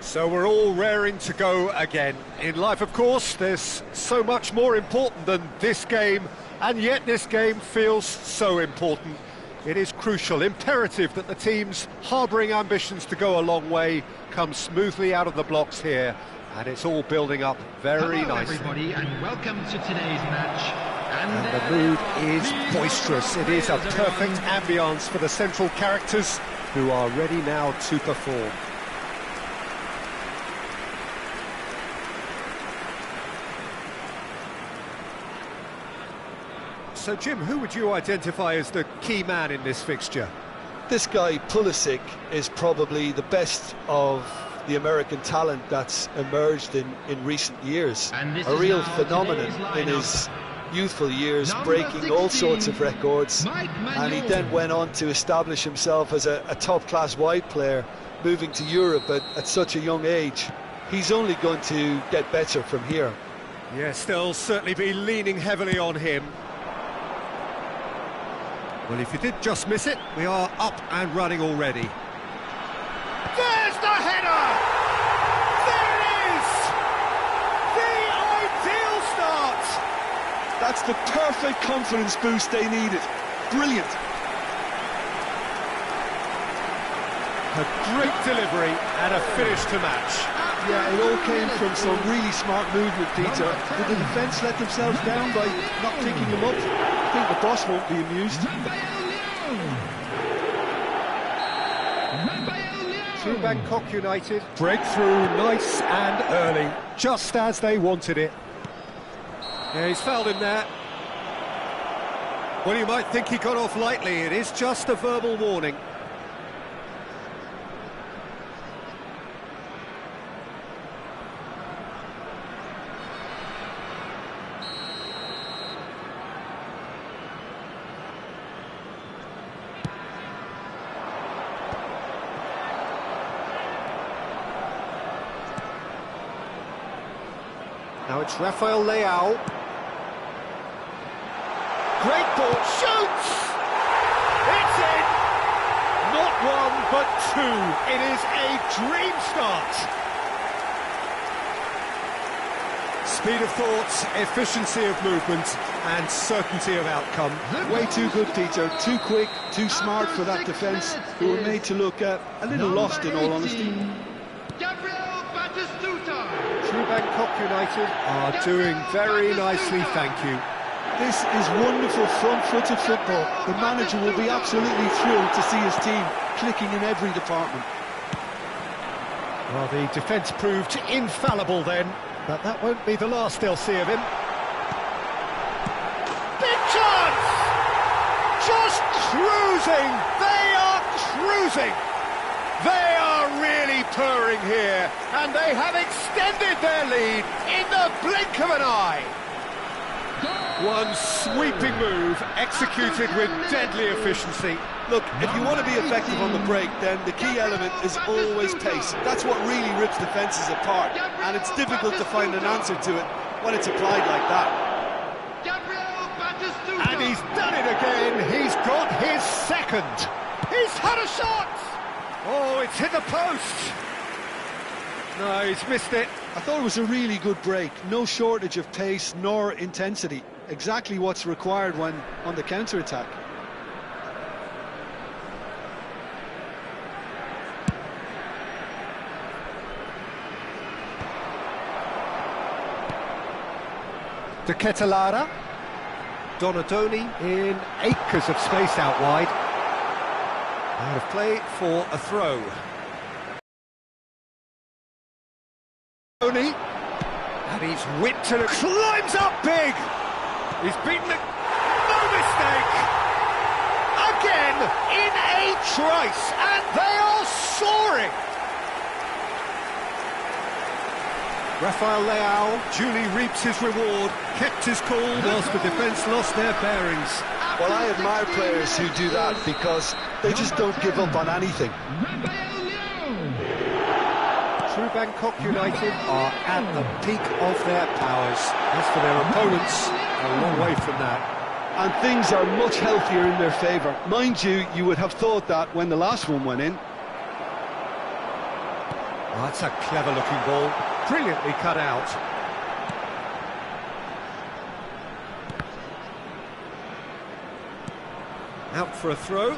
So we're all raring to go again. In life, of course, there's so much more important than this game, and yet this game feels so important. It is crucial, imperative that the teams harbouring ambitions to go a long way come smoothly out of the blocks here, and it's all building up very nicely. Everybody, and welcome to today's match. And the mood is boisterous. It is a perfect ambience for the central characters who are ready now to perform. So, Jim, who would you identify as the key man in this fixture? This guy, Pulisic, is probably the best of the American talent that's emerged in recent years. A real phenomenon in his youthful years, breaking all sorts of records. And he then went on to establish himself as a top-class wide player, moving to Europe at such a young age. He's only going to get better from here. Yes, they'll certainly be leaning heavily on him. Well, if you did just miss it, we are up and running already. There's the header! There it is! The ideal start! That's the perfect confidence boost they needed. Brilliant. A great delivery and a finish to match. Yeah, it all came from some really smart movement, Peter. Did the defence let themselves down by not picking him up? I think the boss won't be amused. To Bangkok United. Breakthrough, nice and early, just as they wanted it. Yeah, he's fouled him there. Well, you might think he got off lightly. It is just a verbal warning. Now it's Rafael Leao. Great ball, shoots! It's in! Not one, but two. It is a dream start. Speed of thought, efficiency of movement, and certainty of outcome. Way too good, Peter. Too quick, too smart for that defence, who were made to look a little lost, in all honesty. True Bangkok United are doing very nicely, thank you. This is wonderful front-footed football. The manager will be absolutely thrilled to see his team clicking in every department. Well, the defence proved infallible then, but that won't be the last they'll see of him. Big chance! Just cruising! They are cruising! They are really purring here, and they have extended their lead in the blink of an eye. One sweeping move, executed with deadly efficiency. Look, if you want to be effective on the break, then the key element is always pace. That's what really rips defences apart, and it's difficult to find an answer to it when it's applied like that. And he's done it again. He's got his second. He's had a shot. Oh, it's hit the post. No, he's missed it. I thought it was a really good break. No shortage of pace nor intensity. Exactly what's required when on the counter-attack. De Ketelara. Donadoni in acres of space out wide. Out of play for a throw. Donadoni. And he's whipped and climbs up big. He's beaten it. No mistake. Again in a trice, and they are soaring. Rafael Leao duly reaps his reward, kept his cool whilst the defence lost their bearings. Well, I admire players who do that because they just don't give up on anything. True Bangkok United are at the peak of their powers. As for their opponents, a long way from that. And things are much healthier in their favour. Mind you, you would have thought that when the last one went in. Oh, that's a clever-looking ball. Brilliantly cut out. Out for a throw.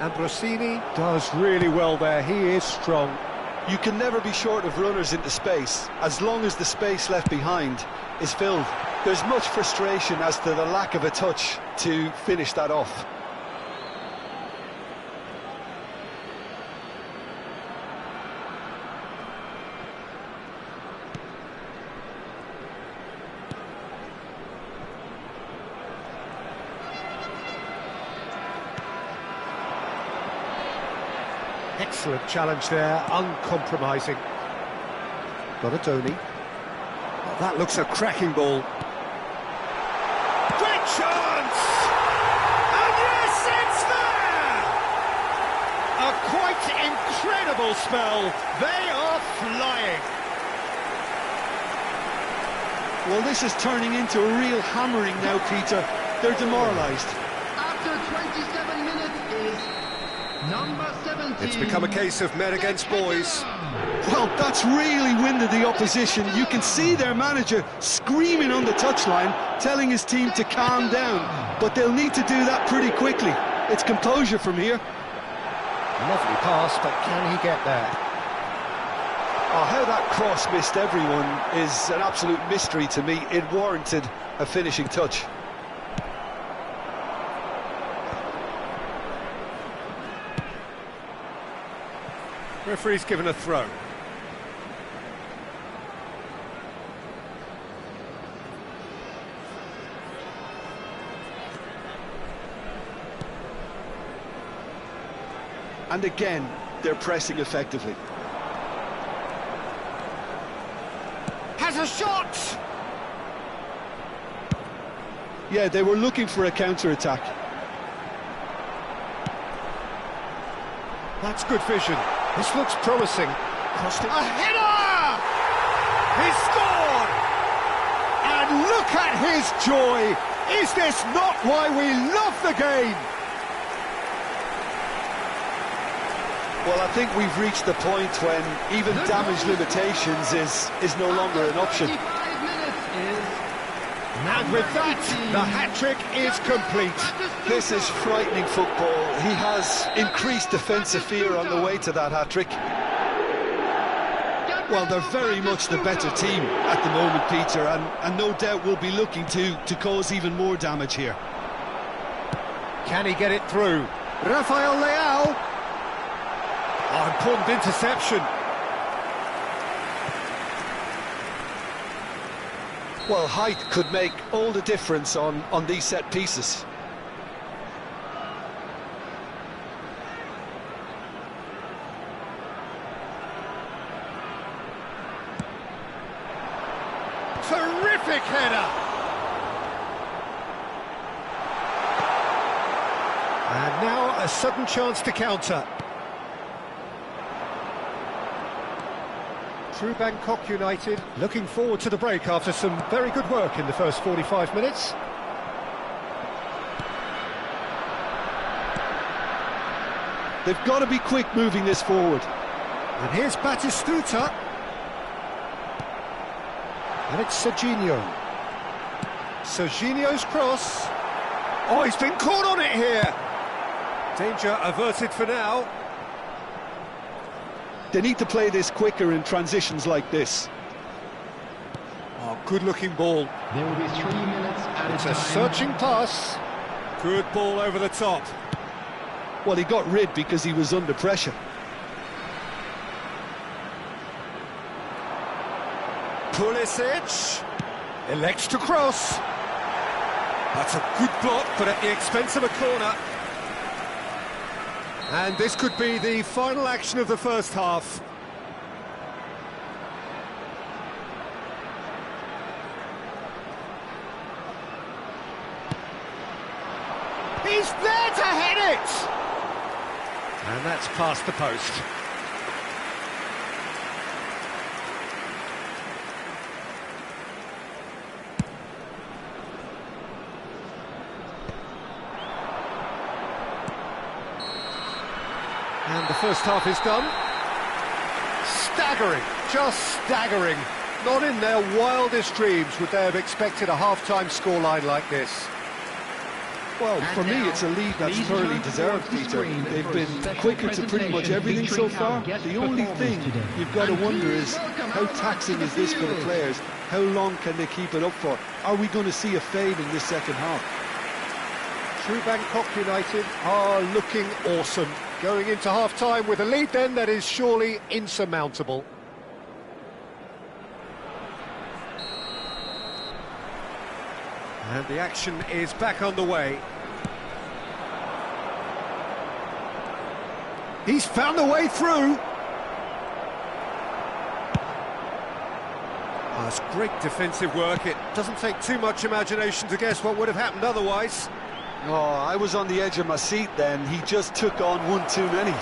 And Rossini does really well there. He is strong. You can never be short of runners into space, as long as the space left behind is filled. There's much frustration as to the lack of a touch to finish that off. Excellent challenge there, uncompromising. Got a Tony. Oh, that looks a cracking ball. Great chance! And yes, it's there! A quite incredible spell. They are flying. Well, this is turning into a real hammering now, Peter. They're demoralised. After 27 minutes is number 17. It's become a case of men against boys. Well, that's really winded the opposition. You can see their manager screaming on the touchline, telling his team to calm down. But they'll need to do that pretty quickly. It's composure from here. Lovely pass, but can he get there? Oh, how that cross missed everyone is an absolute mystery to me. It warranted a finishing touch. Referee's given a throw. And again, they're pressing effectively. Has a shot! Yeah, they were looking for a counter-attack. That's good vision. This looks promising. Crossed it. A header! He scored! And look at his joy! Is this not why we love the game? Well, I think we've reached the point when even damage limitations is no longer an option. 25 minutes is And with that, the hat-trick is complete. This is frightening football. He has increased defensive fear on the way to that hat-trick. Well, they're very much the better team at the moment, Peter, and no doubt will be looking to cause even more damage here. Can he get it through? Rafael Leao. Oh, important interception. Well, height could make all the difference on these set pieces. Terrific header! And now a sudden chance to counter. Through Bangkok United, looking forward to the break after some very good work in the first 45 minutes. They've got to be quick moving this forward. And here's Batistuta. And it's Serginho. Serginho's cross. Oh, he's been caught on it here! Danger averted for now. They need to play this quicker in transitions like this. Oh, good-looking ball. There will be 3 minutes at It's a a time. searching pass. Good ball over the top. Well, he got rid because he was under pressure. Pulisic elects to cross. That's a good block, but at the expense of a corner. And this could be the final action of the first half. He's there to head it! And that's past the post. And the first half is done. Staggering, just staggering. Not in their wildest dreams would they have expected a half-time scoreline like this. Well, for me, it's a lead that's thoroughly deserved, Peter. They've been quicker to pretty much everything so far. The only thing you've got to wonder is how taxing is this for the players? How long can they keep it up for? Are we going to see a fade in this second half? True Bangkok United are looking awesome. Going into half-time with a lead then that is surely insurmountable. And the action is back underway. He's found a way through. Oh, it's great defensive work. It doesn't take too much imagination to guess what would have happened otherwise. Oh, I was on the edge of my seat then. He just took on one too many.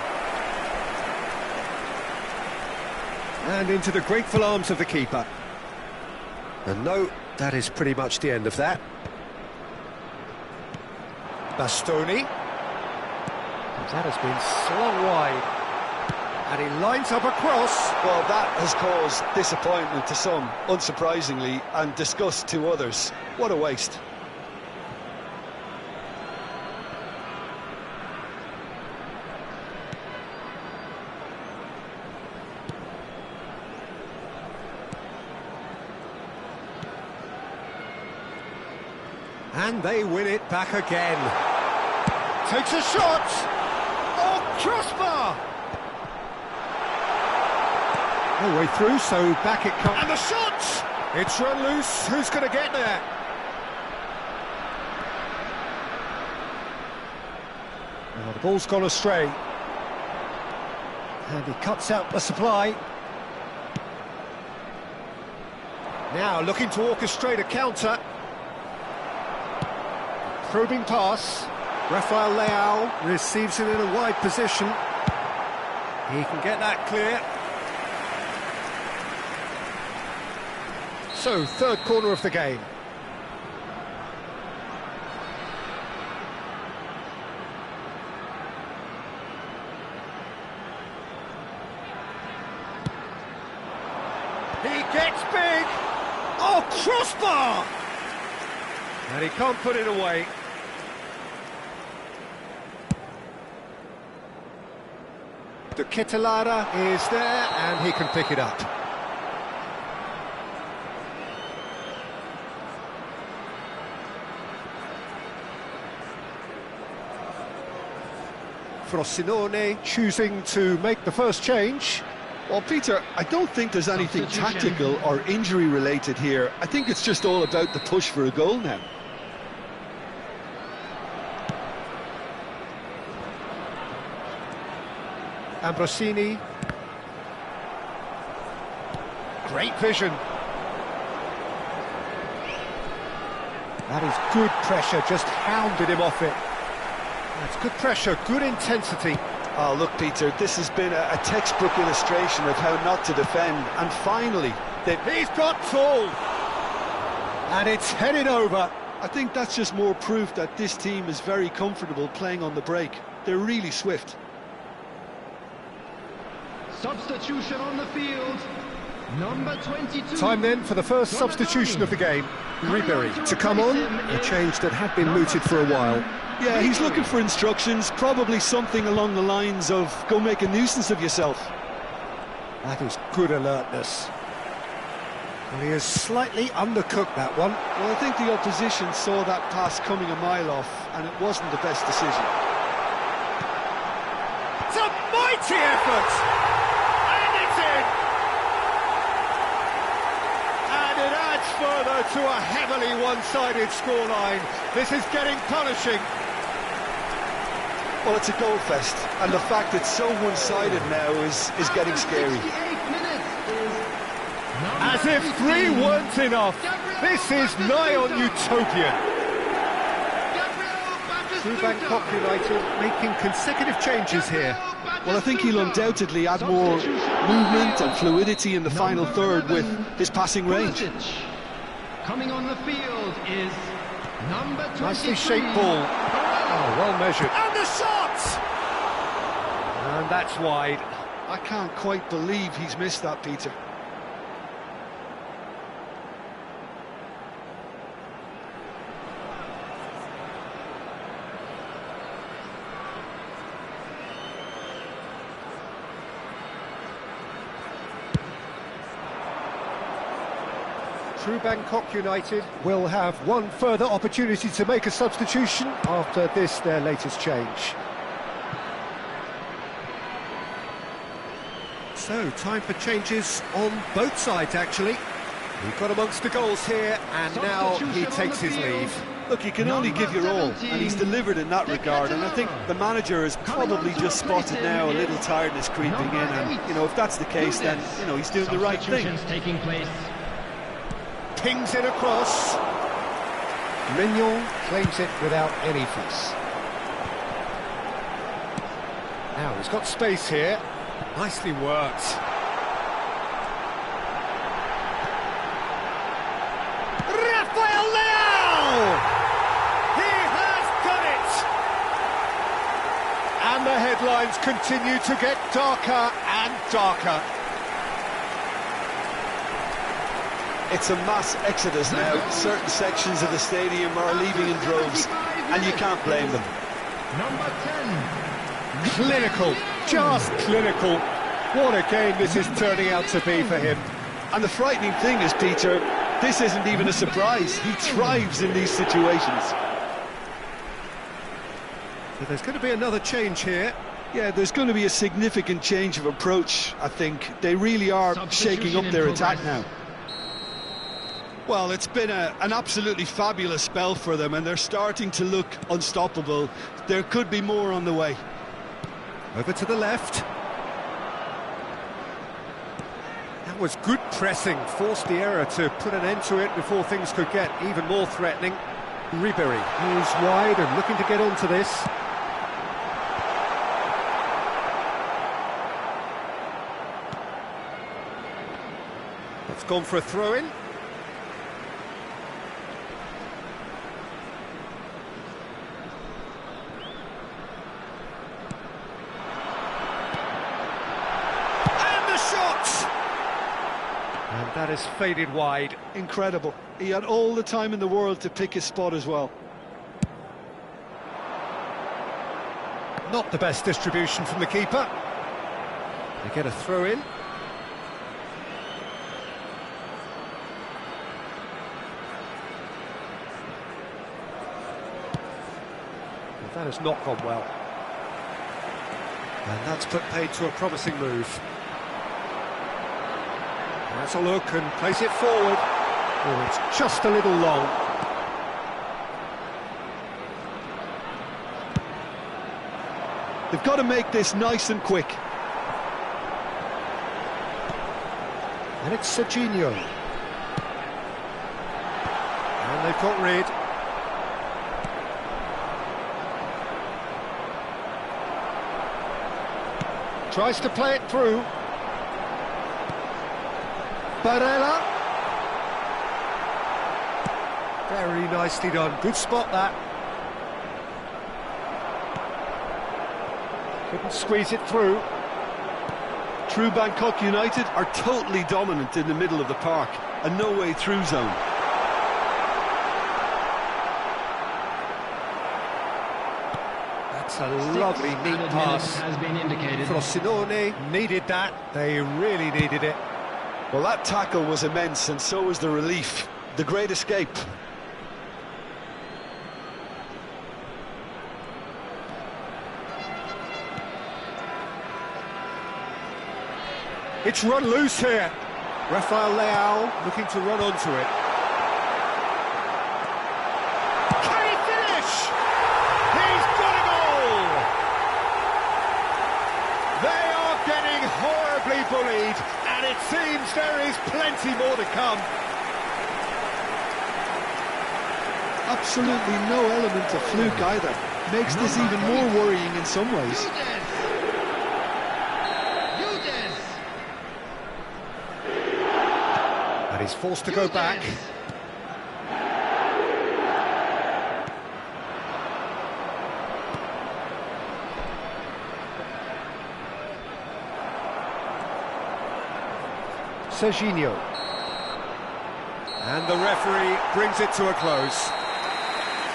And into the grateful arms of the keeper. And no, that is pretty much the end of that. Bastoni. That has been slung wide. And he lines up a cross. Well, that has caused disappointment to some, unsurprisingly, and disgust to others. What a waste. And they win it back again. Takes a shot. Oh, crossbar. No way through, so back it comes. And the shot! It's run loose. Who's going to get there? Well, the ball's gone astray. And he cuts out the supply. Now looking to orchestrate a counter. Probing pass. Rafael Leao receives it in a wide position. He can get that clear. So, third corner of the game. He gets big. Oh, crossbar! And he can't put it away. De Ketelara is there, and he can pick it up. Frosinone choosing to make the first change. Well, Peter, I don't think there's anything tactical or injury related here. I think it's just all about the push for a goal now. Ambrosini. Great vision. That is good pressure, just hounded him off it. That's good pressure, good intensity. Oh, look, Peter, this has been a textbook illustration of how not to defend. And finally, he's got tall. And it's headed over. I think that's just more proof that this team is very comfortable playing on the break. They're really swift. Substitution on the field. Number 22. Time then for the first substitution of the game. Ribery to come on, a change that had been mooted for a while. Yeah, he's looking for instructions, probably something along the lines of, go make a nuisance of yourself. That is good alertness. Well, he has slightly undercooked that one. Well, I think the opposition saw that pass coming a mile off, and it wasn't the best decision. It's a mighty effort! And it's in! And it adds further to a heavily one-sided scoreline. This is getting punishing. Well, it's a goal fest, and the fact it's so one-sided now is getting scary. As if 3 weren't enough, this is nigh on utopian. True Bangkok United making consecutive changes here. Well, I think he'll undoubtedly add more movement and fluidity in the final third with his passing range. Coming on the field is number 23. Nicely shaped ball. Oh, well measured. And the shot! And that's wide. I can't quite believe he's missed that, Peter. True Bangkok United will have one further opportunity to make a substitution after this, their latest change. So, time for changes on both sides, actually. He got amongst the goals here, and now he takes his leave. Look, you can only give your all, and he's delivered in that regard, and I think the manager has probably just spotted now a little tiredness creeping in, and, you know, if that's the case, then, you know, he's doing the right thing. Taking place. Pings it across. Mignon claims it without any fuss. Now, he's got space here. Nicely worked. Rafael Leao! He has done it! And the headlines continue to get darker and darker. It's a mass exodus now. Certain sections of the stadium are leaving in droves, and you can't blame them. Number 10. Clinical, just clinical. What a game this is turning out to be for him. And the frightening thing is, Peter, this isn't even a surprise. He thrives in these situations. So there's going to be another change here. Yeah, there's going to be a significant change of approach, I think. They really are shaking up their attack now. Well, it's been an absolutely fabulous spell for them, and they're starting to look unstoppable. There could be more on the way. Over to the left. That was good pressing, forced the error to put an end to it before things could get even more threatening. Ribery moves wide and looking to get onto this. It's gone for a throw-in. And that has faded wide. Incredible. He had all the time in the world to pick his spot as well. Not the best distribution from the keeper. They get a throw-in. That has not gone well. And that's put paid to a promising move. That's a look and place it forward. Oh, it's just a little long. They've got to make this nice and quick. And it's Serginho. And they've got rid. Tries to play it through. Barella. Very nicely done. Good spot, that. Couldn't squeeze it through. True Bangkok United are totally dominant in the middle of the park. A no-way through zone. That's a lovely, neat pass. Has been indicated. Frosinone needed that. They really needed it. Well, that tackle was immense, and so was the relief. The great escape. It's run loose here. Rafael Leao looking to run onto it. Can he finish? He's got a goal! They are getting horribly bullied, and it seems there is plenty more to come. Absolutely no element of fluke either. Makes this even more worrying in some ways. And he's forced to go back. Serginho. And the referee brings it to a close.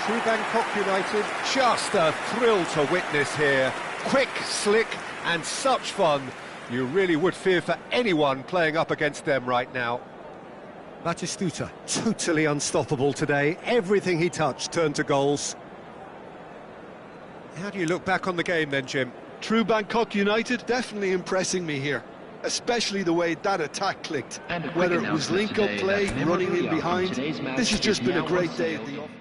True Bangkok United, just a thrill to witness here. Quick, slick, and such fun. You really would fear for anyone playing up against them right now. Batistuta, totally unstoppable today. Everything he touched turned to goals. How do you look back on the game then, Jim? True Bangkok United, definitely impressing me here. Especially the way that attack clicked. Whether it was link-up play, running in behind, this has just been a great day at the office.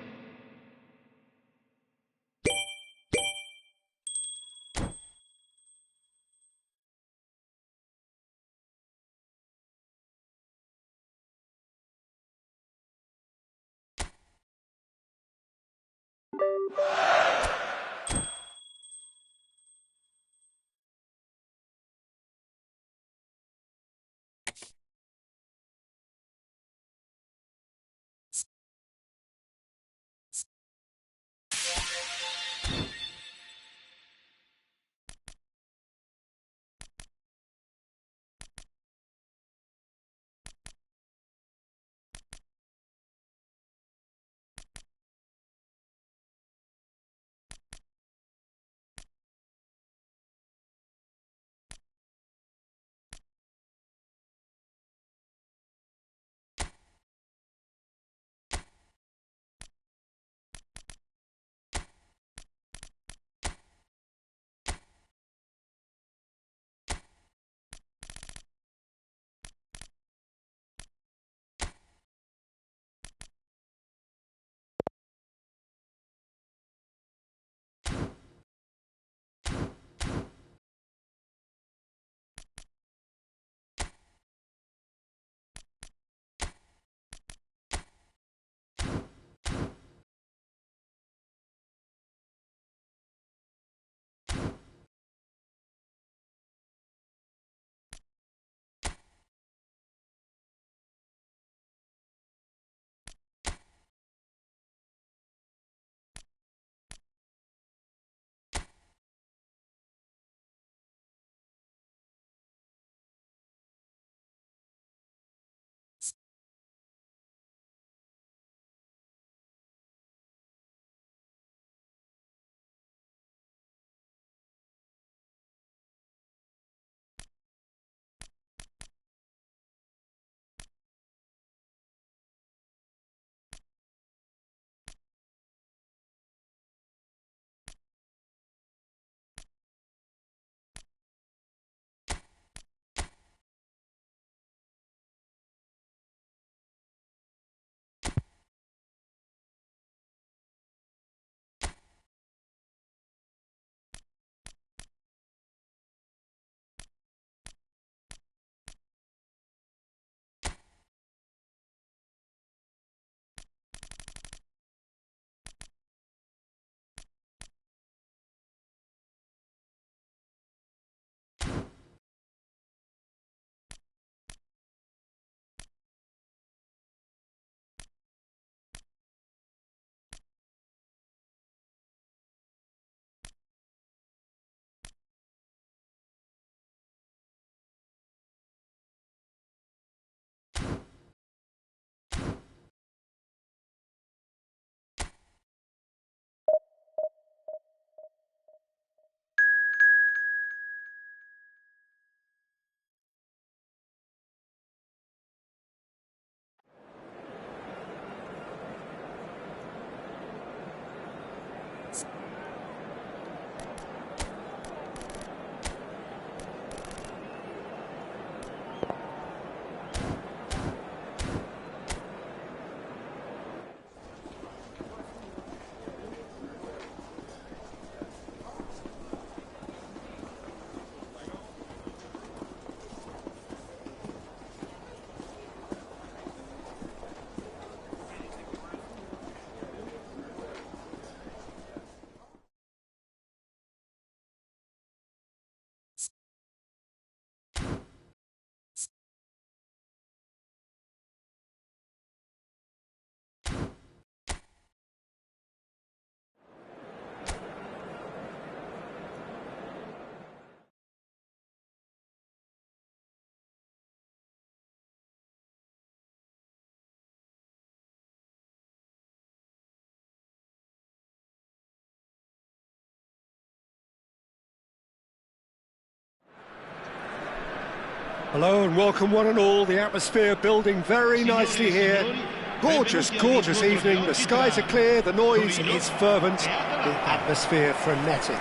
Hello and welcome one and all. The atmosphere building very nicely here. Gorgeous, gorgeous evening. The skies are clear, the noise is fervent, the atmosphere frenetic.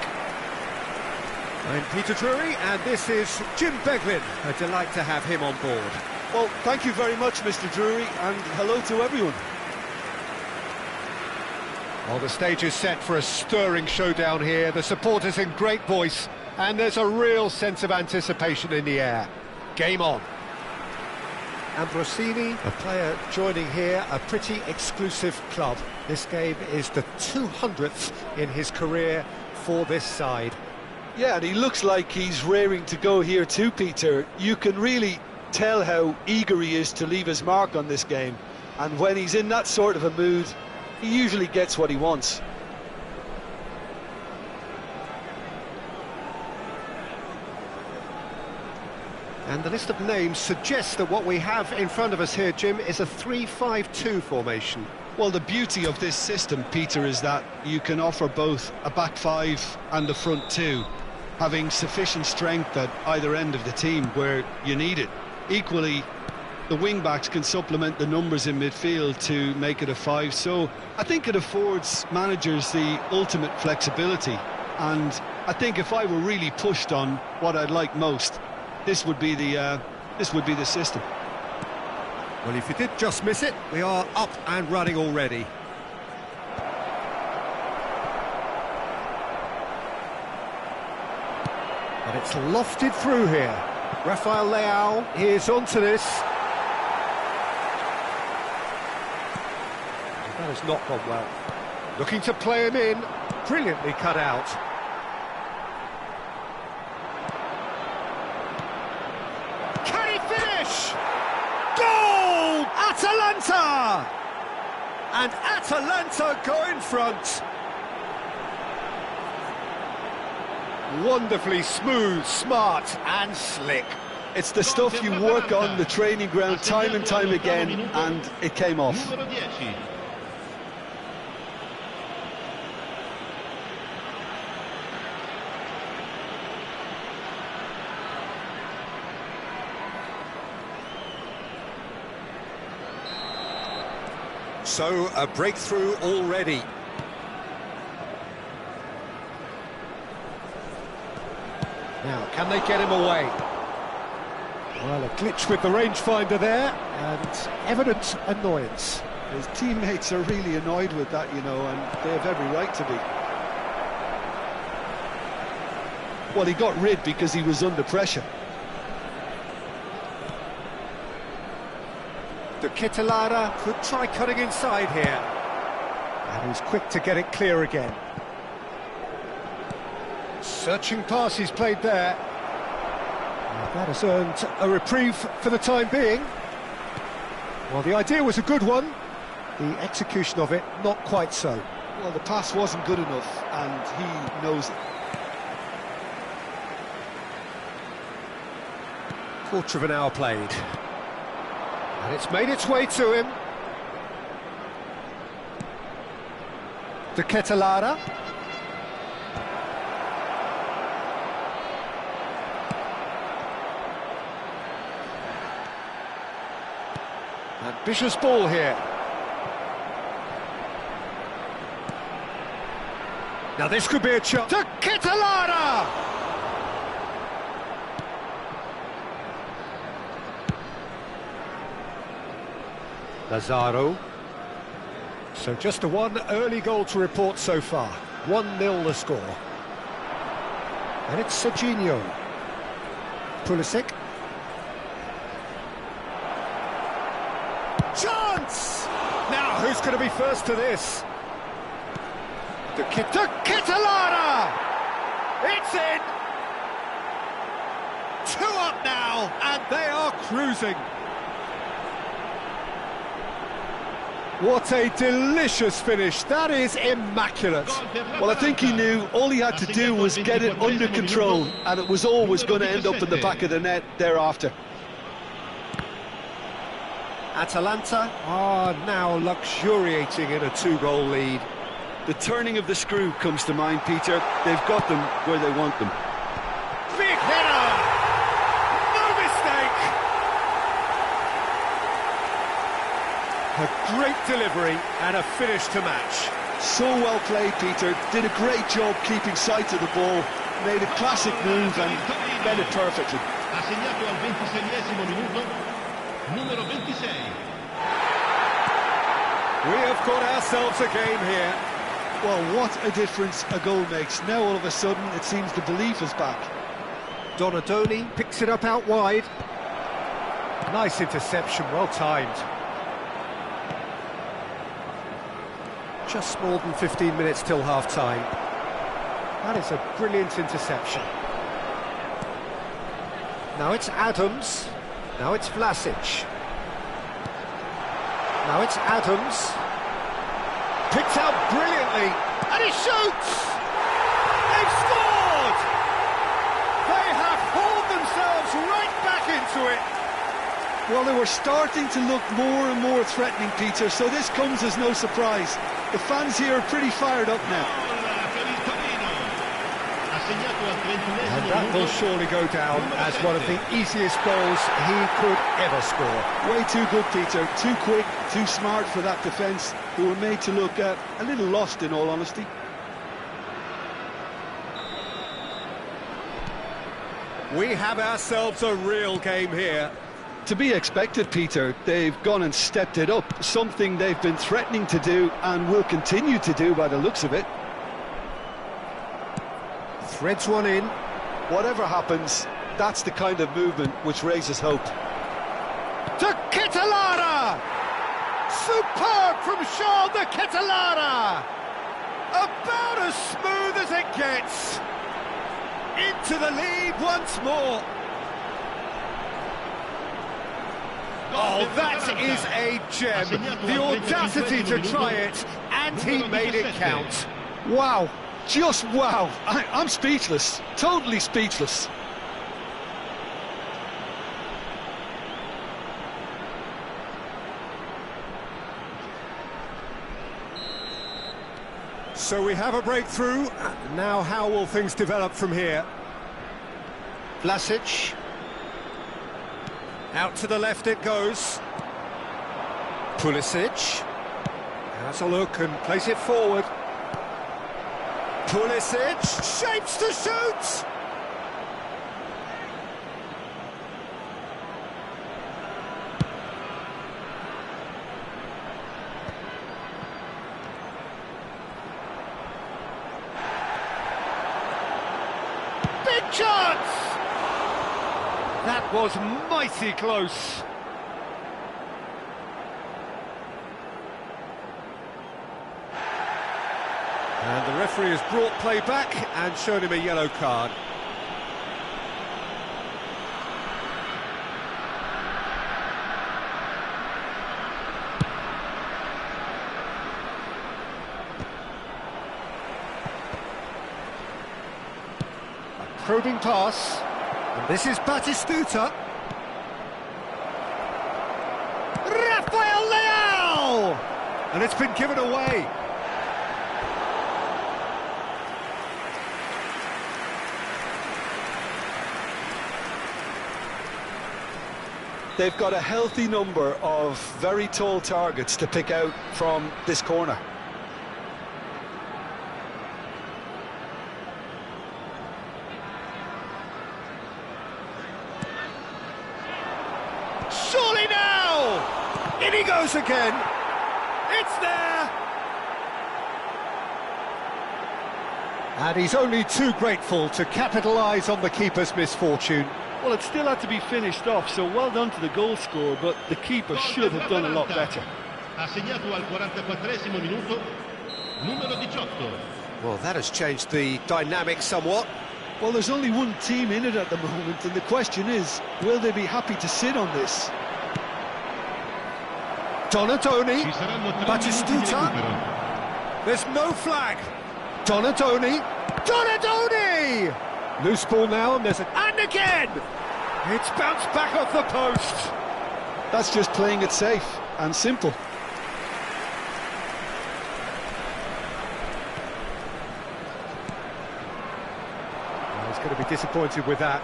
I'm Peter Drury and this is Jim Beglin. A delight to have him on board. Well, thank you very much, Mr. Drury, and hello to everyone. Well, the stage is set for a stirring showdown here. The supporters in great voice, and there's a real sense of anticipation in the air. Game on. Ambrosini, a player joining here, a pretty exclusive club. This game is the 200th in his career for this side. Yeah, and he looks like he's raring to go here too, Peter. You can really tell how eager he is to leave his mark on this game. And when he's in that sort of a mood, he usually gets what he wants. And the list of names suggests that what we have in front of us here, Jim, is a 3-5-2 formation. Well, the beauty of this system, Peter, is that you can offer both a back five and a front two, having sufficient strength at either end of the team where you need it. Equally, the wing-backs can supplement the numbers in midfield to make it a five, so I think it affords managers the ultimate flexibility. And I think if I were really pushed on what I'd like most, this would be the system. Well, if you did just miss it, we are up and running already. But it's lofted through here. Rafael Leao is onto this. That has not gone well. Looking to play him in. Brilliantly cut out. Can he finish? Goal! Atalanta! And Atalanta go in front. Wonderfully smooth, smart and slick. It's the stuff you work on the training ground time and time again, and it came off. So, a breakthrough already. Now, can they get him away? Well, a glitch with the rangefinder there, and evident annoyance. His teammates are really annoyed with that, you know, and they have every right to be. Well, he got rid because he was under pressure. De Ketelaere could try cutting inside here. And he's quick to get it clear again. Searching pass he's played there. That has earned a reprieve for the time being. Well, the idea was a good one. The execution of it, not quite so. Well, the pass wasn't good enough, and he knows it. Quarter of an hour played. And it's made its way to him. De Ketelaere. Ambitious ball here. Now this could be a chance. De Ketelaere! Lazaro. So just a one early goal to report so far. 1-0 the score. And it's Serginho. Pulisic. Chance! Now, who's going to be first to this? De Ketelaere! It's in! 2 up now, and they are cruising. What a delicious finish. That is immaculate. Well, I think he knew all he had to do was get it under control, and it was always going to end up in the back of the net thereafter. Atalanta are now luxuriating in a 2-goal lead. The turning of the screw comes to mind, Peter. They've got them where they want them. Big header! No mistake! A great delivery and a finish to match. So well played, Peter. Did a great job keeping sight of the ball. Made a classic move and met it perfectly. Ha segnato al 26esimo minuto, numero 26. We have got ourselves a game here. Well, what a difference a goal makes. Now all of a sudden it seems the belief is back. Donadoni picks it up out wide. Nice interception, well timed. Just more than 15 minutes till half-time. That is a brilliant interception. Now it's Adams. Now it's Vlasic. Now it's Adams. Picked out brilliantly. And he shoots! They've scored! They have hauled themselves right back into it. Well, they were starting to look more and more threatening, Peter, so this comes as no surprise. The fans here are pretty fired up now. And that will surely go down as one of the easiest goals he could ever score. Way too good, Peter. Too quick, too smart for that defence, who were made to look a little lost, in all honesty. We have ourselves a real game here. To be expected, Peter. They've gone and stepped it up, something they've been threatening to do and will continue to do by the looks of it. Threads one in. Whatever happens, that's the kind of movement which raises hope. To Kitolana! Superb from Sean de Kitolana! About as smooth as it gets. Into the lead once more. Oh, that is a gem. The audacity to try it, and he made it count. Wow, just wow. I'm speechless, totally speechless. So we have a breakthrough. Now how will things develop from here? Vlasic. Out to the left it goes. Pulisic. Has a look and plays it forward. Pulisic shapes to shoot! Big chance! That was mighty close. And the referee has brought play back and shown him a yellow card. A probing pass. And this is Batistuta. Rafael Leao! And it's been given away. They've got a healthy number of very tall targets to pick out from this corner. Surely now! In he goes again! It's there! And he's only too grateful to capitalise on the keeper's misfortune. Well, it still had to be finished off, so well done to the goal scorer, but the keeper should have done a lot better. Ha segnato al 44esimo minuto, numero 18. Well, that has changed the dynamic somewhat. Well, there's only one team in it at the moment, and the question is, will they be happy to sit on this? Donadoni, Ci saranno 3 Batistuta. minuti di recupero. There's no flag. Donadoni. Donadoni! Loose ball now, and there's a... And again! It's bounced back off the post. That's just playing it safe and simple. Oh, he's going to be disappointed with that.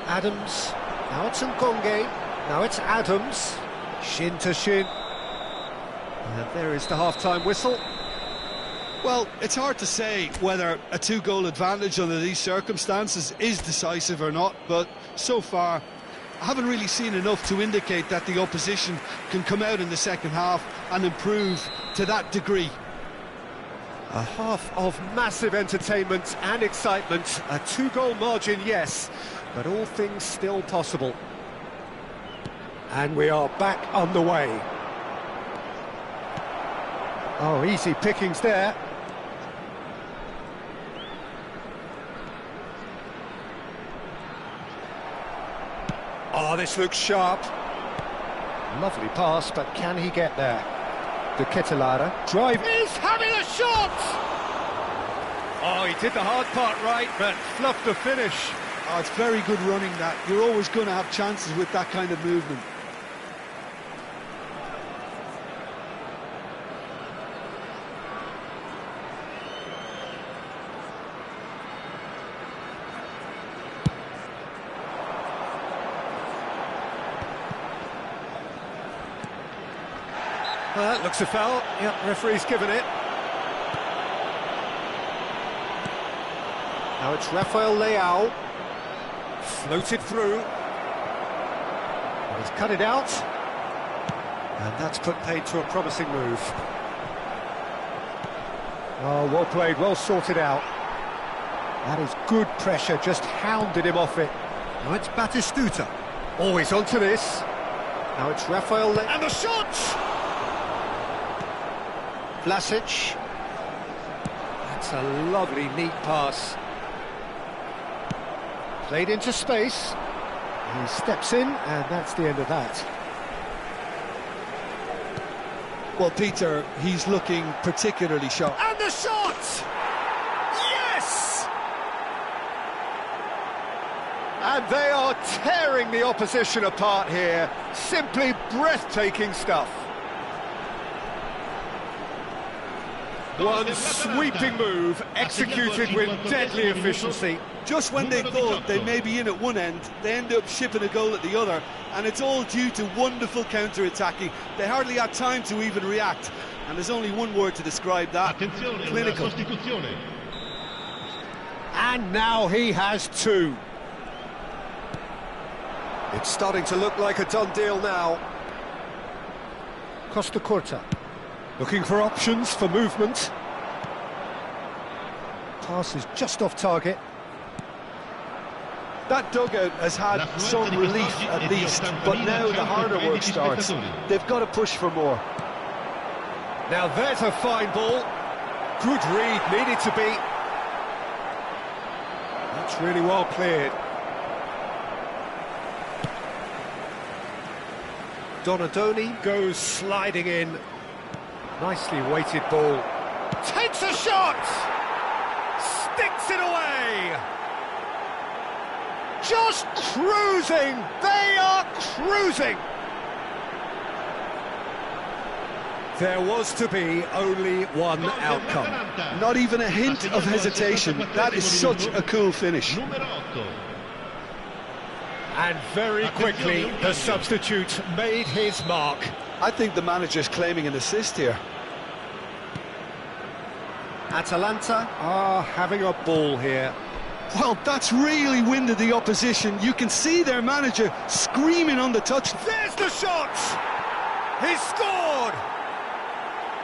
Adams. Now it's Nkonge. Now it's Adams. Shin to shin. And there is the half-time whistle. Well, it's hard to say whether a two-goal advantage under these circumstances is decisive or not, but so far I haven't really seen enough to indicate that the opposition can come out in the second half and improve to that degree. A half of massive entertainment and excitement. A two-goal margin, yes, but all things still possible. And we are back underway. Oh, easy pickings there. Oh, this looks sharp. Lovely pass, but can he get there? De Ketelaere. Drive. He's having a shot! Oh, he did the hard part right, but fluffed the finish. Oh, it's very good running that. You're always going to have chances with that kind of movement. Well, that looks a foul. Yep, referee's given it. Now it's Rafael Leao. Floated through. He's cut it out. And that's put paid to a promising move. Oh, well played, well sorted out. That is good pressure, just hounded him off it. Now it's Batistuta. Always onto this. Now it's Rafael Leao. And the shot! Vlasic. That's a lovely, neat pass. Played into space. He steps in, and that's the end of that. Well, Peter, he's looking particularly sharp. And the shot! Yes! And they are tearing the opposition apart here. Simply breathtaking stuff. One sweeping move, executed with deadly efficiency. Just when they thought they may be in at one end, they end up shipping a goal at the other, and it's all due to wonderful counter-attacking. They hardly had time to even react, and there's only one word to describe that: clinical. And now he has two. It's starting to look like a done deal now. Costa Curta. Looking for options for movement. Pass is just off target. That dugout has had some relief at least, but now the harder work starts. They've got to push for more. Now there's a fine ball. Good read, needed to be. That's really well cleared. Donadoni goes sliding in. Nicely weighted ball. Takes a shot! Sticks it away! Just cruising! They are cruising! There was to be only one outcome. Not even a hint of hesitation. That is such a cool finish. And very quickly, the substitute made his mark. I think the manager's claiming an assist here. Atalanta are having a ball here. Well, that's really winded the opposition. You can see their manager screaming on the touch. There's the shot! He's scored!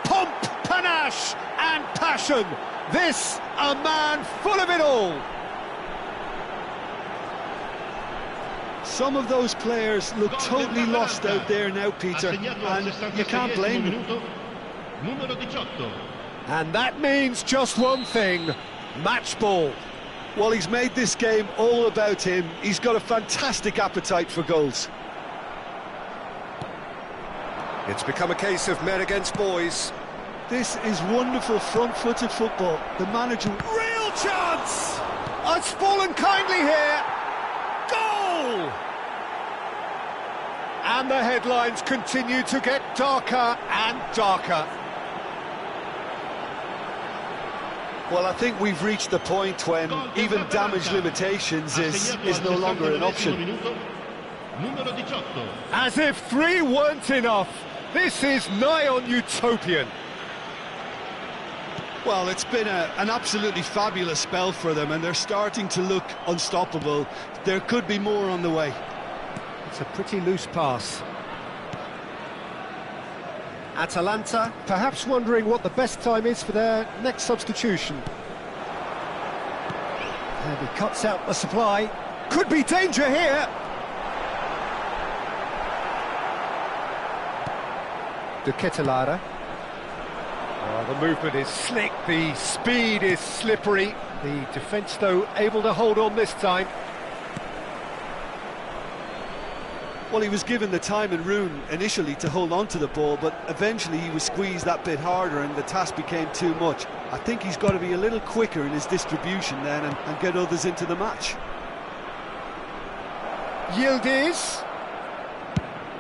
Pomp, panache and passion. This, a man full of it all. Some of those players look totally lost out there now, Peter, and you can't blame them. And that means just one thing: match ball. Well, he's made this game all about him. He's got a fantastic appetite for goals. It's become a case of men against boys. This is wonderful front-footed football. The manager... Real chance! It's fallen kindly here. Goal! And the headlines continue to get darker and darker. Well, I think we've reached the point when even damage limitations is no longer an option. As if 3 weren't enough, This is nigh on utopian. Well, it's been an absolutely fabulous spell for them, and they're starting to look unstoppable. There could be more on the way. It's a pretty loose pass. Atalanta perhaps wondering what the best time is for their next substitution. And he cuts out the supply. Could be danger here. De Ketelaere. Oh, the movement is slick, the speed is slippery. The defence, though, able to hold on this time. Well, he was given the time and room initially to hold on to the ball, but eventually he was squeezed that bit harder and the task became too much. I think he's got to be a little quicker in his distribution then and get others into the match. Yildiz.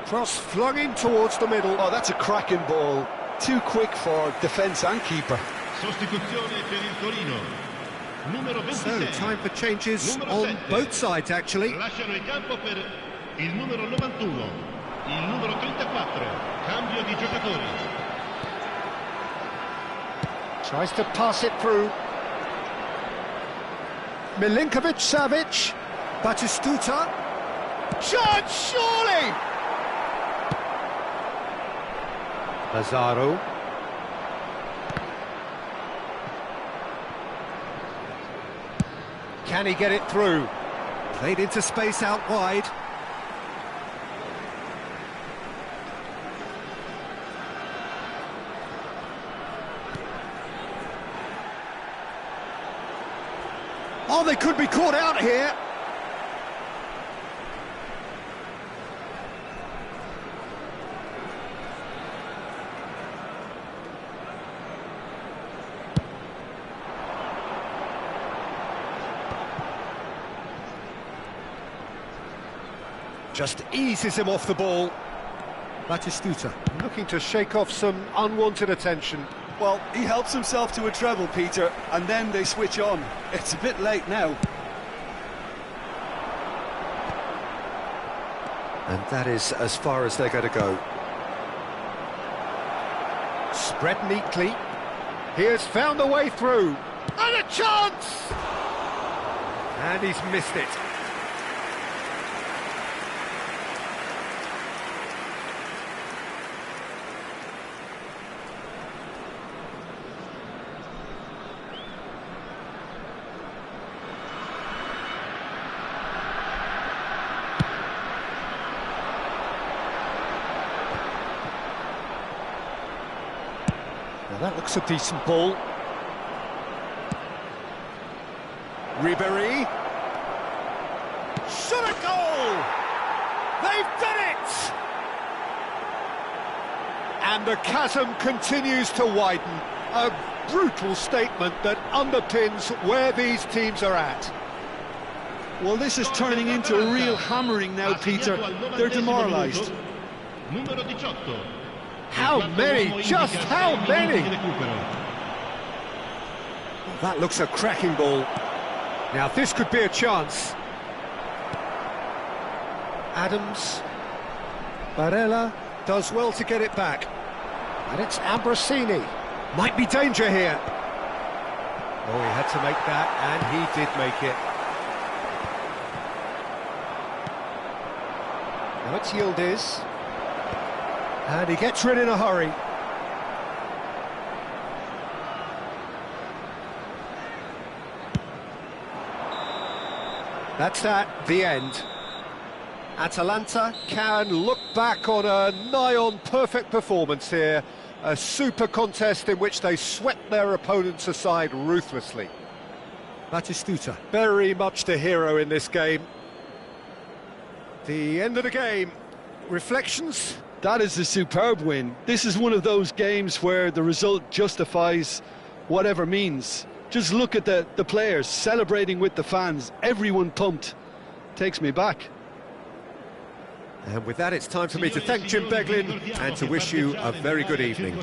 Cross flung in towards the middle. Oh, that's a cracking ball. Too quick for defence and keeper. So, time for changes on both sides, actually. Il numero 91, il numero 34, cambio di giocatori. Tries to pass it through. Milinkovic-Savic, Batistuta. Chance, surely! Lazaro. Can he get it through? Played into space out wide. Oh, they could be caught out here. Just eases him off the ball. Batistuta looking to shake off some unwanted attention. Well, he helps himself to a treble, Peter, and then they switch on. It's a bit late now. And that is as far as they're going to go. Spread neatly. He has found a way through. And a chance! And he's missed it. Now that looks a decent ball. Ribéry. Shot a goal! They've done it! And the chasm continues to widen. A brutal statement that underpins where these teams are at. Well, this is turning into a real hammering now, Peter. They're demoralised. Numero 18. How many? Just how many? That looks a cracking ball. Now this could be a chance. Adams. Barella does well to get it back. And it's Ambrosini. Might be danger here. Oh, he had to make that, and he did make it. Now it's Yildiz. And he gets rid in a hurry. That's the end. Atalanta can look back on a nigh-on perfect performance here. A super contest in which they swept their opponents aside ruthlessly. Batistuta, very much the hero in this game. The end of the game. Reflections? That is a superb win. This is one of those games where the result justifies whatever means. Just look at the players celebrating with the fans. Everyone pumped. Takes me back. And with that, it's time for me to thank Jim Beglin and to wish you a very good evening.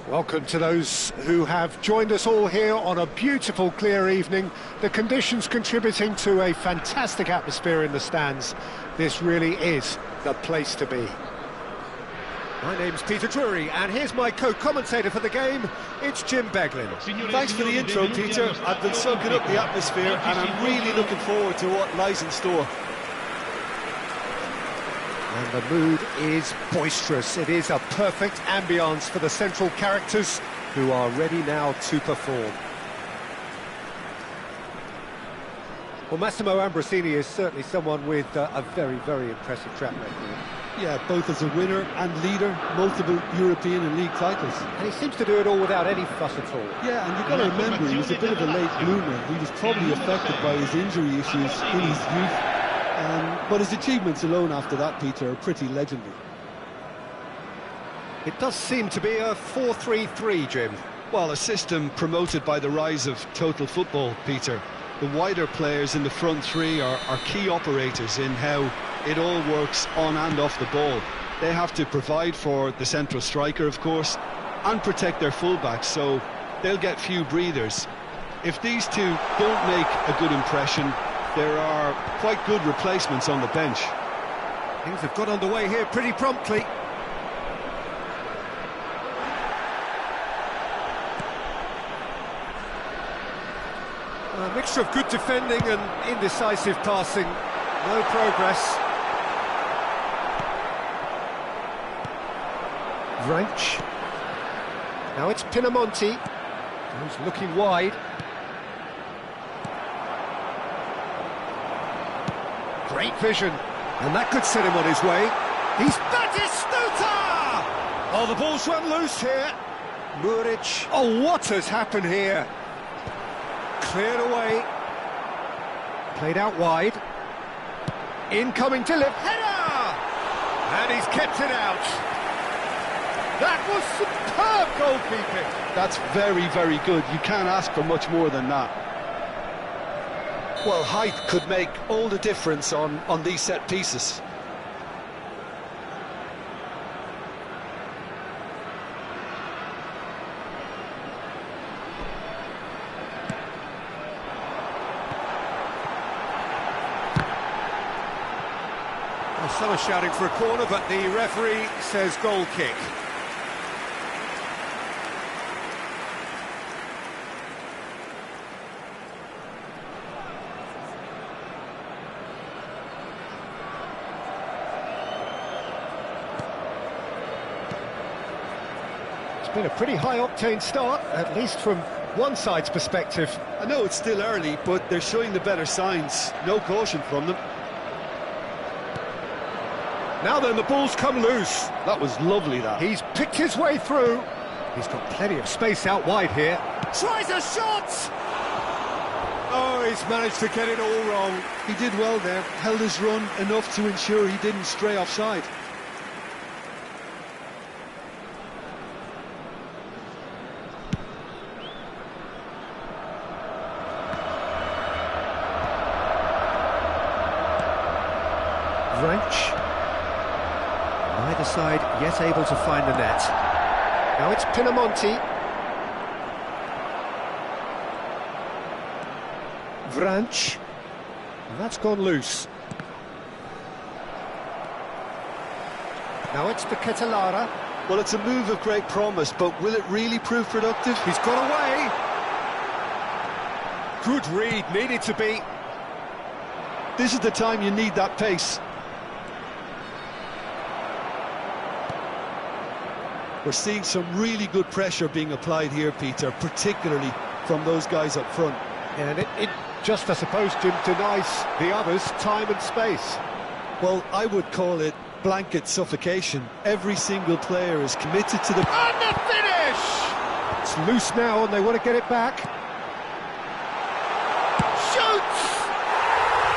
Welcome to those who have joined us all here on a beautiful, clear evening. The conditions contributing to a fantastic atmosphere in the stands. This really is the place to be. My name's Peter Drury, and here's my co-commentator for the game. It's Jim Beglin. Thanks for the intro, Peter. I've been soaking up the atmosphere, and I'm really looking forward to what lies in store. And the mood is boisterous. It is a perfect ambience for the central characters who are ready now to perform. Well, Massimo Ambrosini is certainly someone with a very, very impressive track record. Yeah, both as a winner and leader, multiple European and league titles. And he seems to do it all without any fuss at all. Yeah, and you've got to remember, he was a bit of a late bloomer. He was probably affected by his injury issues in his youth. But his achievements alone after that, Peter, are pretty legendary. It does seem to be a 4-3-3, Jim. Well, a system promoted by the rise of total football, Peter. The wider players in the front three are key operators in how it all works on and off the ball. They have to provide for the central striker, of course, and protect their fullbacks, so they'll get few breathers. If these two don't make a good impression, there are quite good replacements on the bench. Things have got underway here pretty promptly. A mixture of good defending and indecisive passing. No progress. Vranch. Now it's Pinamonti, who's looking wide. Great vision, and that could set him on his way. He's Batistuta! Oh, the ball's run loose here. Muric. Oh, what has happened here? Cleared away. Played out wide. Incoming to lift. Header! And he's kept it out. That was superb goalkeeping. That's very, very good. You can't ask for much more than that. Well, height could make all the difference on these set pieces. Well, some are shouting for a corner, but the referee says goal kick. Been a pretty high-octane start, at least from one side's perspective. I know it's still early, but they're showing the better signs. No caution from them. Now then, the ball's come loose. That was lovely, that. He's picked his way through. He's got plenty of space out wide here. Tries a shot! Oh, he's managed to get it all wrong. He did well there, held his run enough to ensure he didn't stray offside. Vranch. Neither side yet able to find the net. Now it's Pinamonti. Vranch. And that's gone loose. Now it's the Ketelara. Well, it's a move of great promise, but will it really prove productive? He's got away. Good read, needed to be. This is the time you need that pace. We're seeing some really good pressure being applied here, Peter, particularly from those guys up front. And it just, I suppose, Jim, denies the others time and space. Well, I would call it blanket suffocation. Every single player is committed to the... And the finish! It's loose now and they want to get it back. Shoots!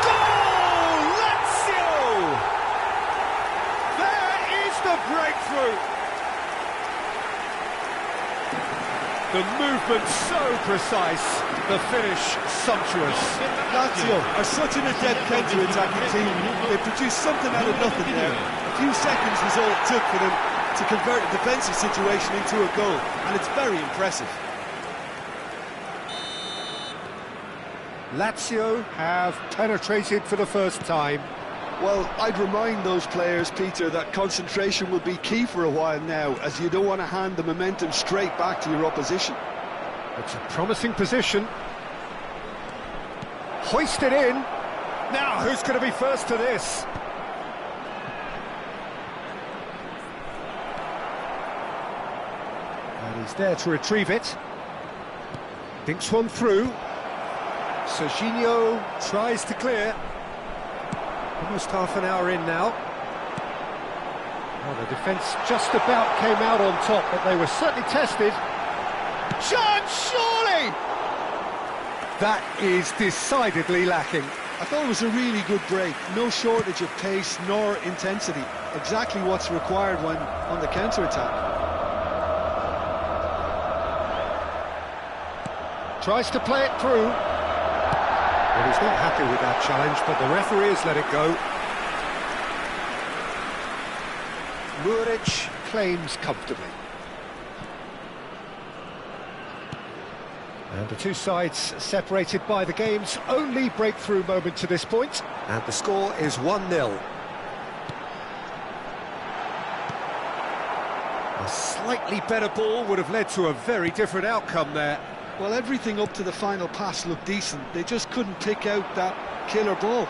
Goal! Lazio! There is the breakthrough! The movement so precise, the finish sumptuous. Lazio are such an adept counter-attacking team. They produced something out of nothing there. A few seconds was all it took for them to convert a defensive situation into a goal, and it's very impressive. Lazio have penetrated for the first time. Well, I'd remind those players, Peter, that concentration will be key for a while now, as you don't want to hand the momentum straight back to your opposition. It's a promising position. Hoisted in. Now, who's going to be first to this? And he's there to retrieve it. Dinks one through. Serginho tries to clear. Almost half an hour in now. Well, the defence just about came out on top, but they were certainly tested. Chance, surely! That is decidedly lacking. I thought it was a really good break. No shortage of pace nor intensity. Exactly what's required when on the counter-attack. Tries to play it through. Well, he's not happy with that challenge, but the referee has let it go. Muric claims comfortably. And the two sides separated by the game's only breakthrough moment to this point. And the score is 1-0. A slightly better ball would have led to a very different outcome there. Well, everything up to the final pass looked decent. They just couldn't pick out that killer ball.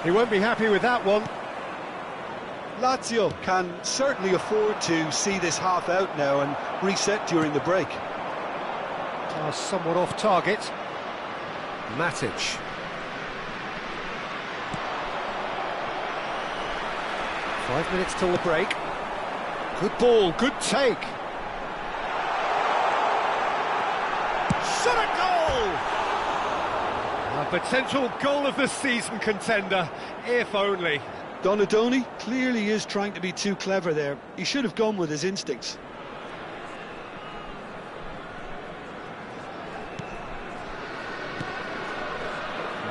He won't be happy with that one. Lazio can certainly afford to see this half out now and reset during the break. Pass somewhat off target. Matic. Five minutes till the break. Good ball, good take. Shot a goal! A potential goal of the season contender, if only. Donadoni clearly is trying to be too clever there. He should have gone with his instincts.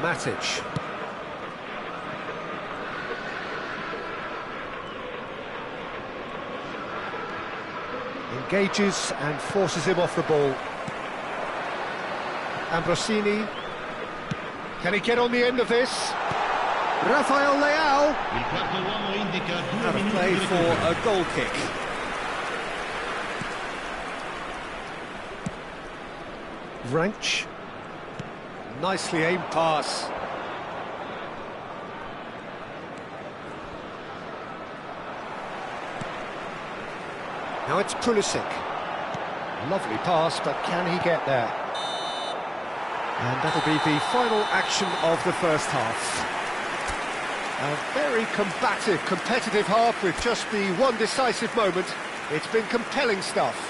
Matic. Engages and forces him off the ball. Ambrosini. Can he get on the end of this? Rafael Leao. Out of play for a goal kick. Wrench. Nicely aimed pass. Now it's Pulisic. Lovely pass, but can he get there? And that'll be the final action of the first half. A very combative, competitive half with just the one decisive moment. It's been compelling stuff.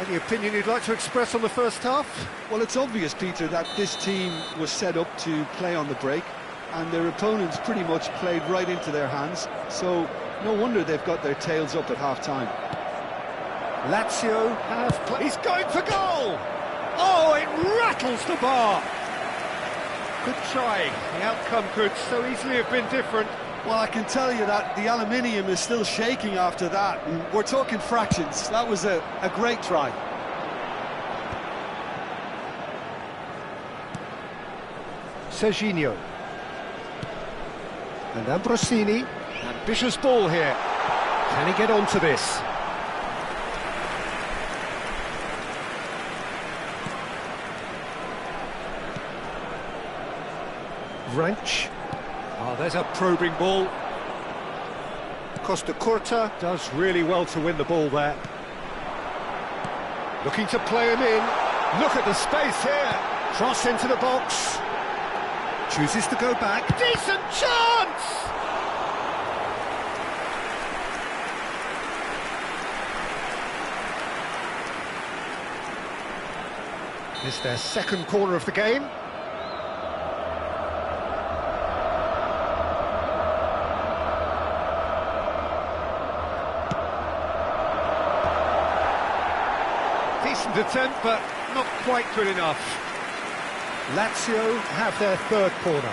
Any opinion you'd like to express on the first half? Well, it's obvious, Peter, that this team was set up to play on the break, and their opponents pretty much played right into their hands, so no wonder they've got their tails up at half-time. Lazio have played. He's going for goal! Oh, it rattles the bar! Good try. The outcome could so easily have been different. Well, I can tell you that the aluminium is still shaking after that. We're talking fractions. That was a great try. Serginho. And Ambrosini. Ambitious ball here. Can he get onto this? Wrench. Oh, there's a probing ball. Costa Curta does really well to win the ball there. Looking to play him in. Look at the space here. Cross into the box. Chooses to go back. Decent chance! It's their second corner of the game. Decent attempt, but not quite good enough. Lazio have their third corner.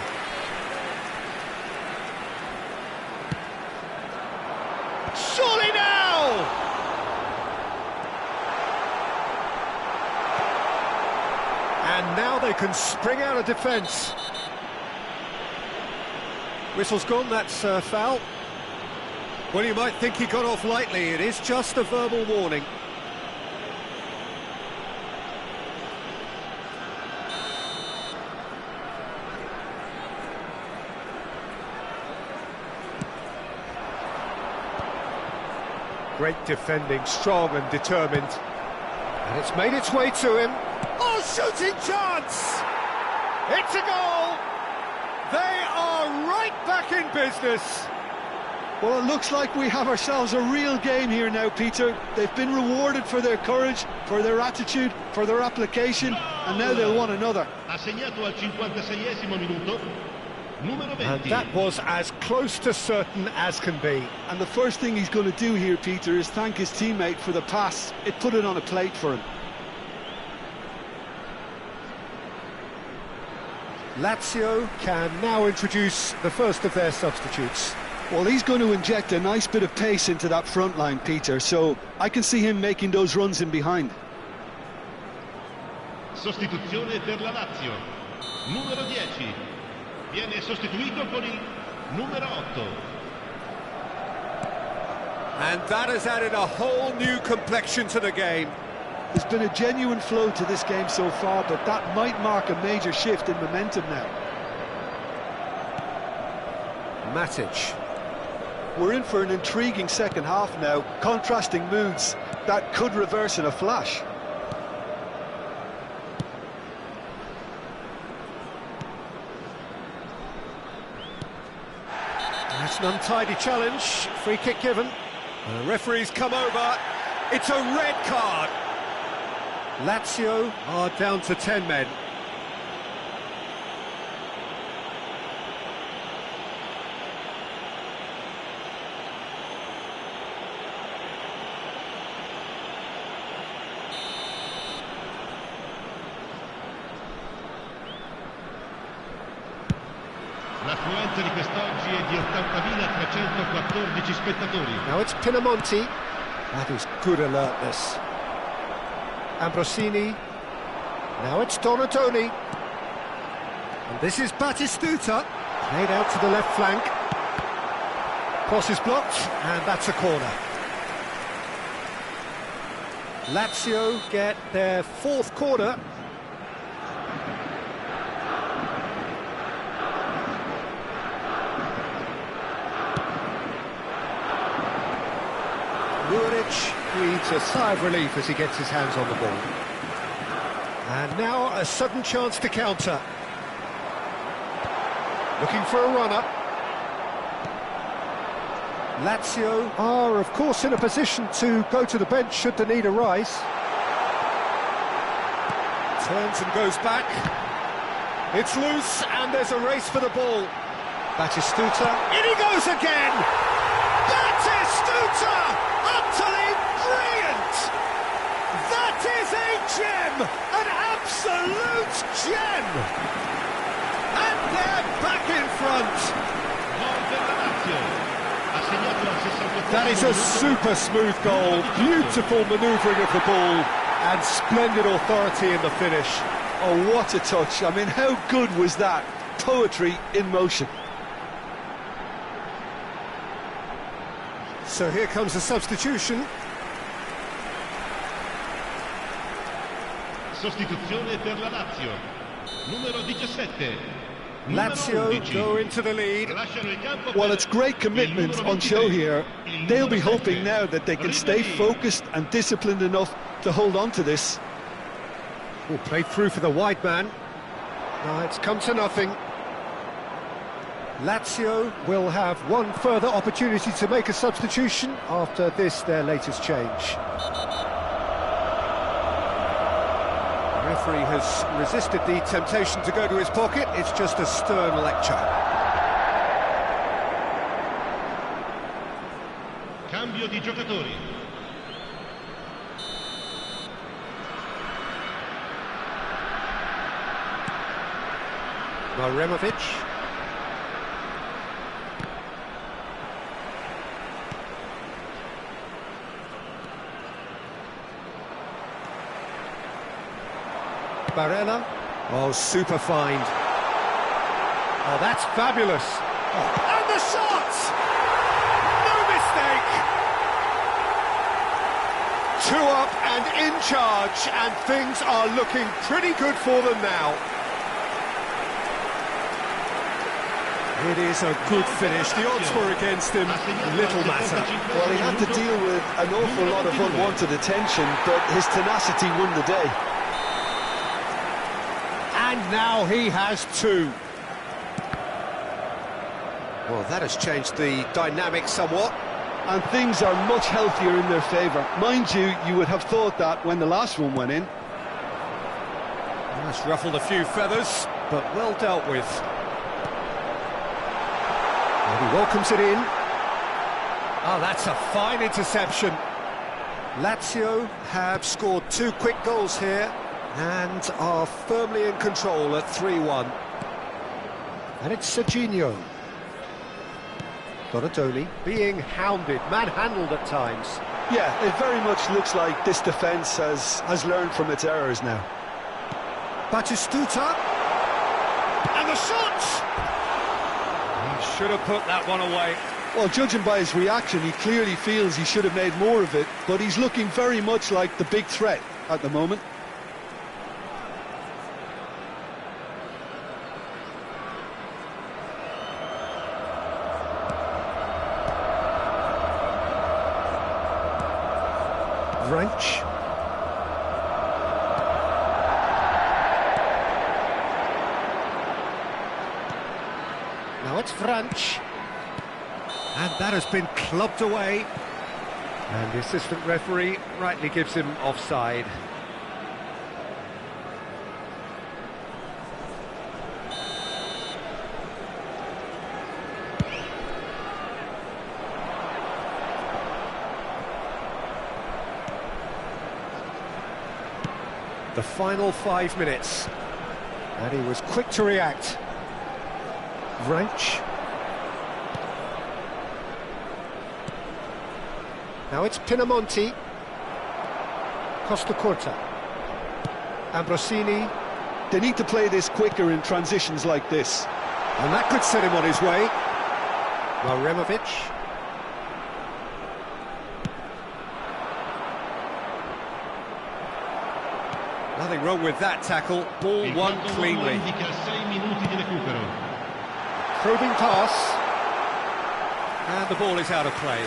Surely now! And now they can spring out of defence. Whistle's gone, that's foul. Well, you might think he got off lightly. It is just a verbal warning. Great defending, strong and determined. And it's made its way to him. Oh, shooting chance! It's a goal! They are right back in business. Well, it looks like we have ourselves a real game here now, Peter. They've been rewarded for their courage, for their attitude, for their application, and now they'll want another. Ha segnato al 56esimo minuto. Numero 20. And that was as close to certain as can be. And the first thing he's going to do here, Peter, is thank his teammate for the pass. It put it on a plate for him. Lazio can now introduce the first of their substitutes. Well, he's going to inject a nice bit of pace into that front line, Peter, so I can see him making those runs in behind. Sostituzione per la Lazio. Numero 10. Viene sostituito con il numero 8. And that has added a whole new complexion to the game. There's been a genuine flow to this game so far, but that might mark a major shift in momentum now. Matic. We're in for an intriguing second half now, contrasting moods that could reverse in a flash. That's an untidy challenge, free kick given. And the referee's come over, it's a red card. Lazio are down to 10 men. L'affluenza di quest'oggi è di 80.314 spettatori. Now it's Pinamonti. That is good alertness. Ambrosini. Now it's Donatoni. And this is Batistuta. Played out to the left flank. Cross is blocked, and that's a corner. Lazio get their fourth corner. Muric breathes a sigh of relief as he gets his hands on the ball. And now a sudden chance to counter. Looking for a runner. Lazio are, of course, in a position to go to the bench should the need arise. Turns and goes back. It's loose, and there's a race for the ball. Batistuta. In he goes again! Batistuta! Utterly brilliant! That is a gem! An absolute gem! And they're back in front! That is a super smooth goal, beautiful manoeuvring of the ball, and splendid authority in the finish. Oh, what a touch. I mean, how good was that? Poetry in motion. So here comes the substitution. Sostituzione per la Lazio. Numero 17. Lazio go into the lead. Well, it's great commitment on show here. They'll be hoping now that they can stay focused and disciplined enough to hold on to this. Oh, played through for the wide man. No, it's come to nothing. Lazio will have one further opportunity to make a substitution after this, their latest change. The referee has resisted the temptation to go to his pocket. It's just a stern lecture. Cambio di giocatori. Maremovic. Barella. Oh, super find. Oh, that's fabulous. Oh. And the shot! No mistake! 2 up and in charge, and things are looking pretty good for them now. It is a good finish. The odds were against him. Little matter. Well, he had to deal with an awful lot of unwanted attention, but his tenacity won the day. And now he has 2. Well, that has changed the dynamic somewhat. And things are much healthier in their favour. Mind you, you would have thought that when the last one went in. That's ruffled a few feathers, but well dealt with. And he welcomes it in. Oh, that's a fine interception. Lazio have scored 2 quick goals here and are firmly in control at 3-1. And it's Serginho. Donatoni being hounded, manhandled at times. Yeah, it very much looks like this defence has learned from its errors now. Batistuta. And the shot! He should have put that one away. Well, judging by his reaction, he clearly feels he should have made more of it, but he's looking very much like the big threat at the moment. Wrench. Now it's French. And that has been clubbed away. And the assistant referee rightly gives him offside. The final 5 minutes, and he was quick to react. Wrench. Now it's Pinamonti. Costa Curta. Ambrosini. They need to play this quicker in transitions like this. And that could set him on his way. Maremovic. Nothing wrong with that tackle. Ball won cleanly. Probing pass. And the ball is out of play.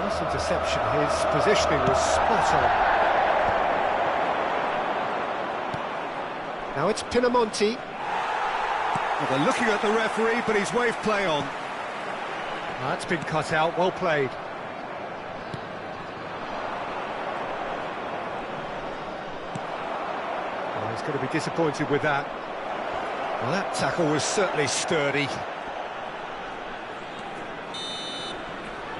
Nice interception. His positioning was spot on. Now it's Pinamonti. Well, they're looking at the referee, but he's waved play on. That's been cut out, well played. Well, he's going to be disappointed with that. Well, that tackle was certainly sturdy.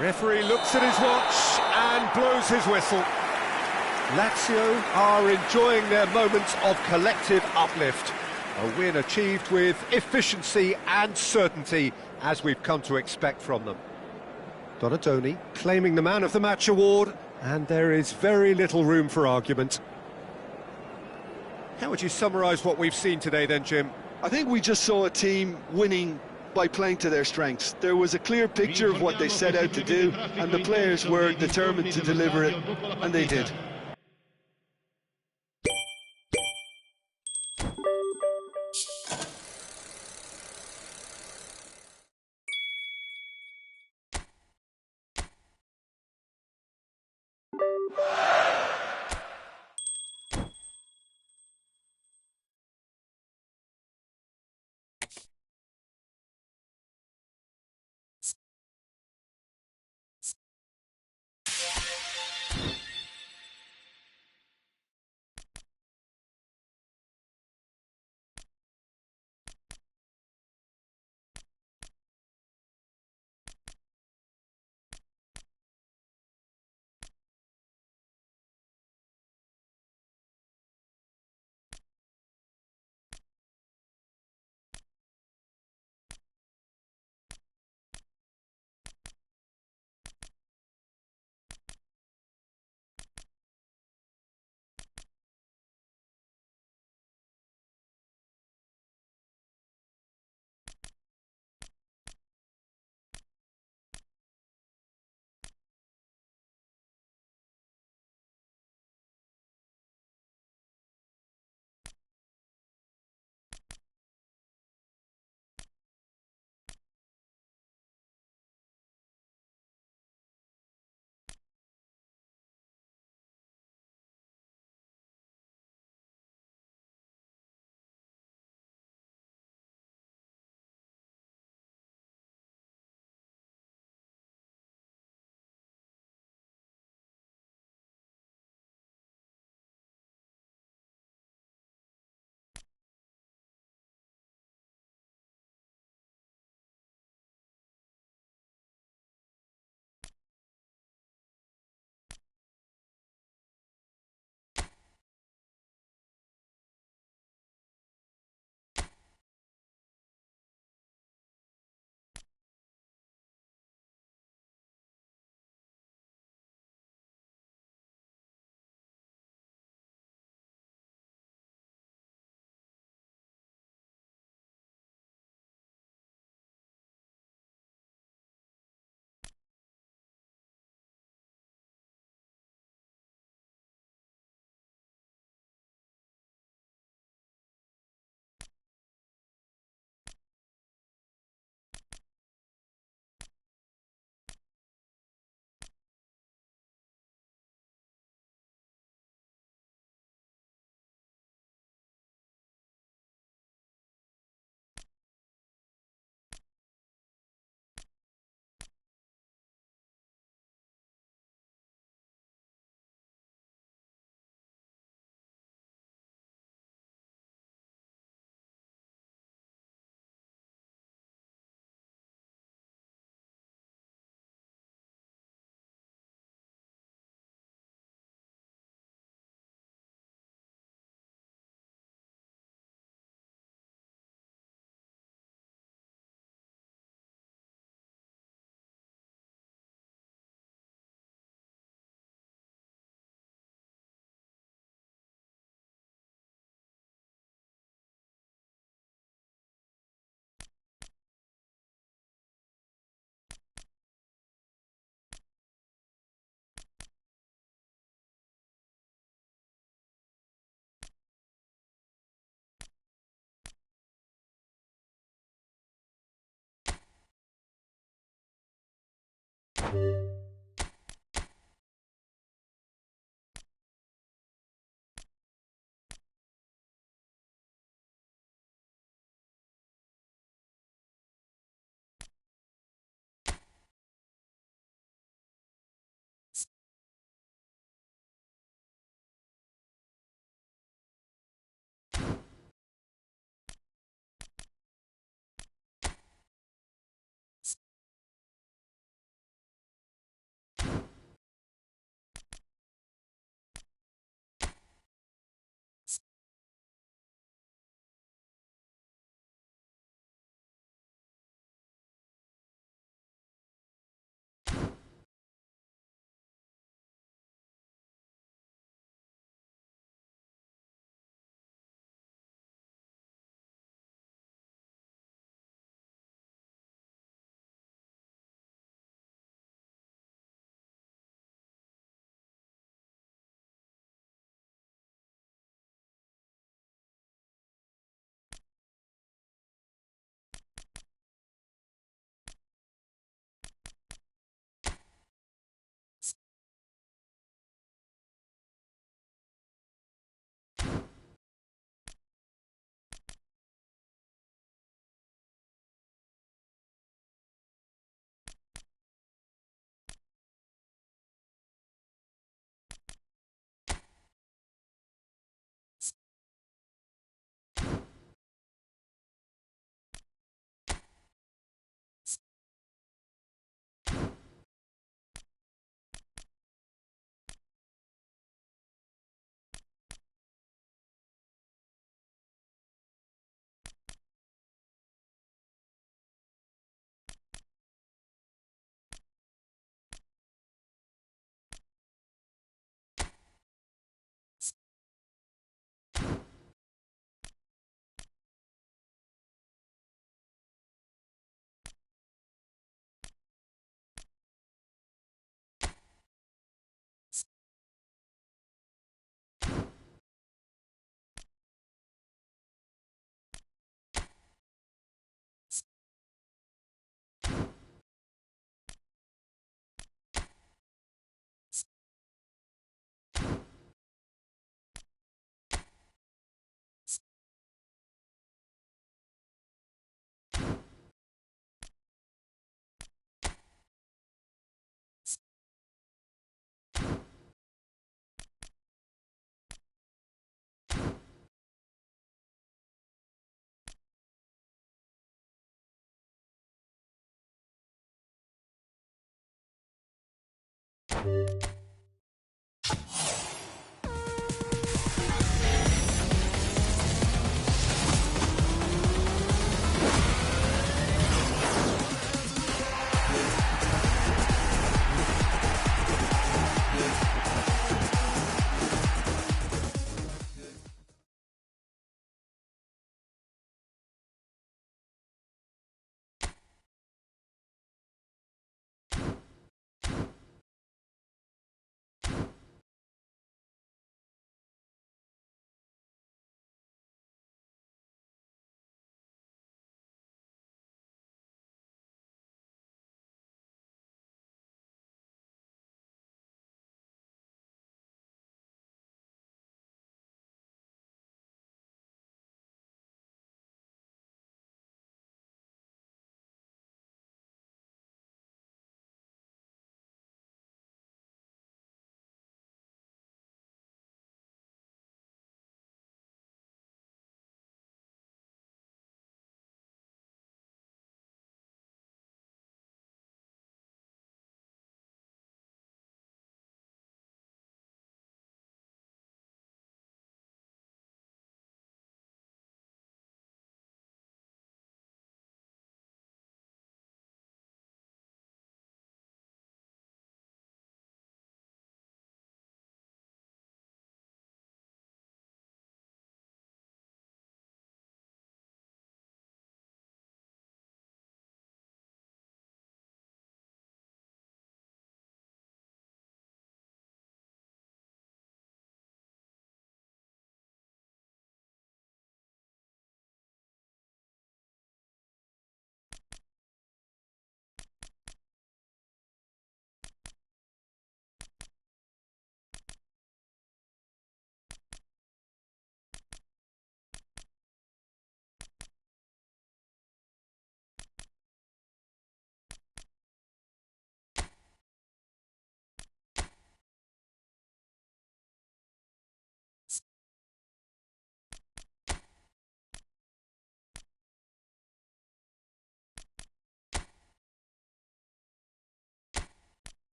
Referee looks at his watch and blows his whistle. Lazio are enjoying their moments of collective uplift. A win achieved with efficiency and certainty, as we've come to expect from them. Donatoni claiming the Man of the Match award, and there is very little room for argument. How would you summarise what we've seen today then, Jim? I think we just saw a team winning by playing to their strengths. There was a clear picture of what they set out to do, and the players were determined to deliver it, and they did.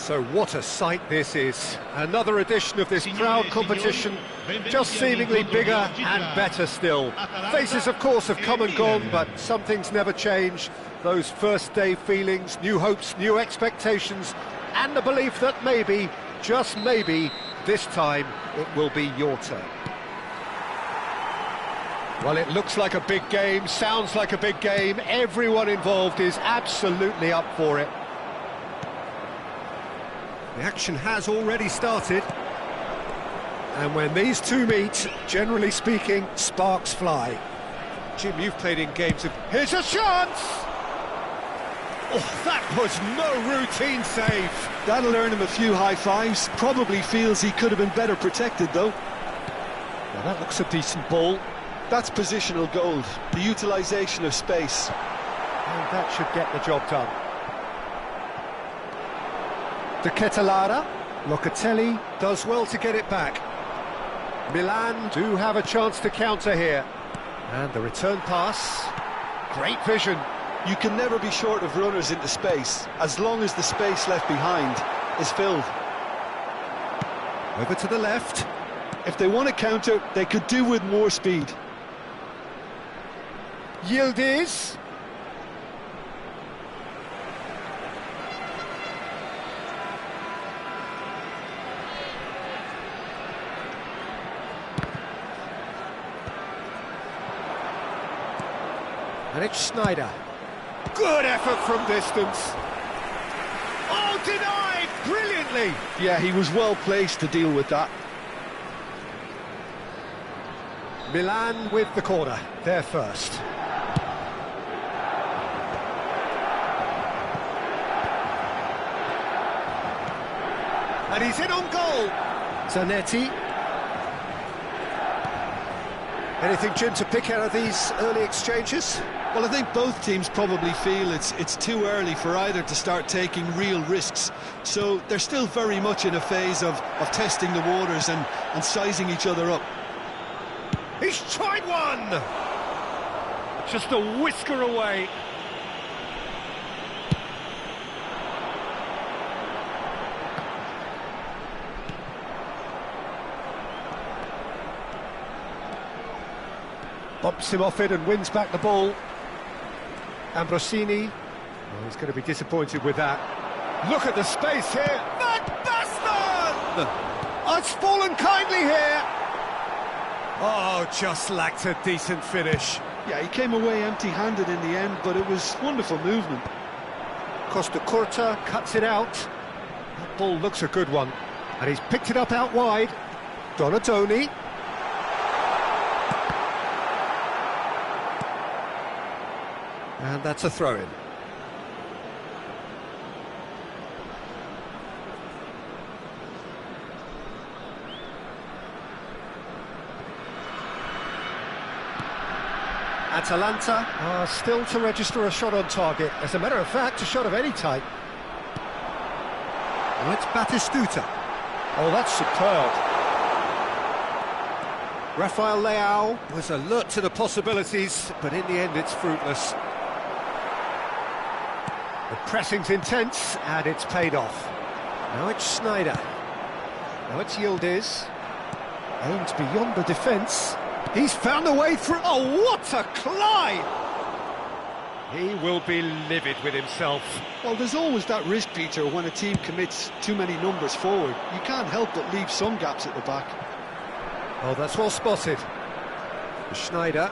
So what a sight this is. Another edition of this proud competition, just seemingly bigger and better still. Faces, of course, have come and gone, but some things never change. Those first day feelings, new hopes, new expectations, and the belief that maybe, just maybe, this time it will be your turn. Well, it looks like a big game, sounds like a big game. Everyone involved is absolutely up for it. The action has already started. And when these two meet, generally speaking, sparks fly. Jim, you've played in games of... Here's a chance! Oh, that was no routine save. That'll earn him a few high fives. Probably feels he could have been better protected, though. Well, that looks a decent ball. That's positional gold, the utilisation of space. And that should get the job done. De Ketelaere, Locatelli does well to get it back. Milan do have a chance to counter here. And the return pass, great vision. You can never be short of runners into space, as long as the space left behind is filled. Over to the left. If they want to counter, they could do with more speed. Yildiz. And it's Snyder. Good effort from distance. Oh, denied brilliantly. Yeah, he was well placed to deal with that. Milan with the corner, they're first. And he's in on goal. Zanetti. Anything, Jim, to pick out of these early exchanges? Well, I think both teams probably feel it's too early for either to start taking real risks. So they're still very much in a phase of testing the waters and sizing each other up. He's tried one! Just a whisker away. Bumps him off it and wins back the ball. Ambrosini. Oh, he's going to be disappointed with that. Look at the space here. Van Basten! Oh, it's fallen kindly here. Oh, just lacked a decent finish. Yeah, he came away empty-handed in the end, but it was wonderful movement. Costa Curta cuts it out. That ball looks a good one. And he's picked it up out wide. Donatoni. And that's a throw-in. Atalanta are still to register a shot on target. As a matter of fact, a shot of any type. Well, it's Batistuta. Oh, that's superb. Rafael Leao was alert to the possibilities, but in the end it's fruitless. The pressing's intense, and it's paid off. Now it's Schneider. Now it's Yildiz. Aimed beyond the defence. He's found a way through. Oh, what a climb! He will be livid with himself. Well, there's always that risk, Peter, when a team commits too many numbers forward. You can't help but leave some gaps at the back. Oh, that's well spotted. Schneider.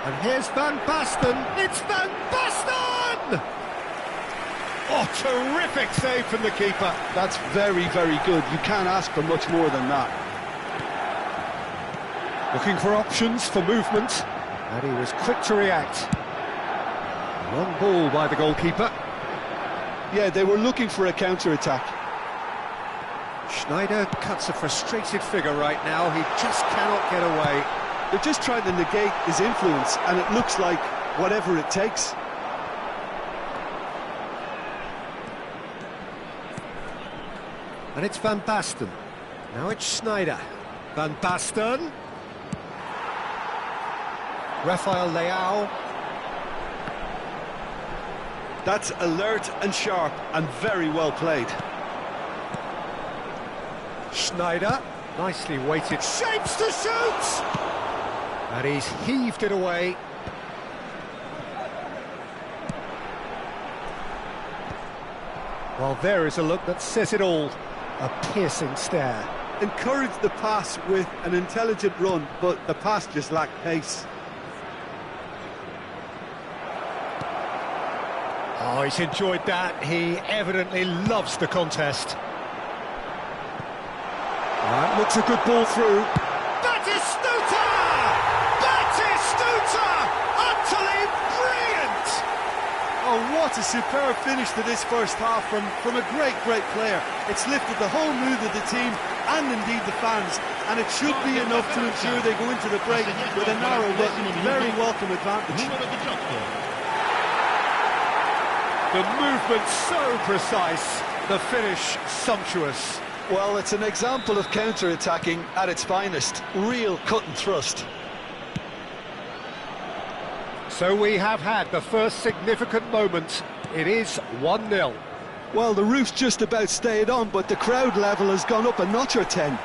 And here's Van Basten. It's Van Basten! Oh, terrific save from the keeper. That's very, very good. You can't ask for much more than that. Looking for options for movement. And he was quick to react. Long ball by the goalkeeper. Yeah, they were looking for a counter-attack. Schneider cuts a frustrated figure right now. He just cannot get away. They're just trying to negate his influence, and it looks like whatever it takes. And it's Van Basten. Now it's Schneider. Van Basten. Rafael Leao. That's alert and sharp and very well played. Schneider. Nicely weighted. Shapes to shoot! And he's heaved it away. Well, there is a look that says it all. A piercing stare. Encouraged the pass with an intelligent run, but the pass just lacked pace. Oh, he's enjoyed that. He evidently loves the contest. That looks a good ball through. Batistuta! Batistuta! Utterly brilliant! Oh, what a superb finish to this first half from a great player. It's lifted the whole mood of the team and indeed the fans, and it should be enough to ensure they go into the break with a narrow but very welcome advantage. The movement so precise, the finish sumptuous. Well, it's an example of counter-attacking at its finest. Real cut and thrust. So we have had the first significant moment. It is 1-0. Well, the roof's just about stayed on, but the crowd level has gone up a notch or 10.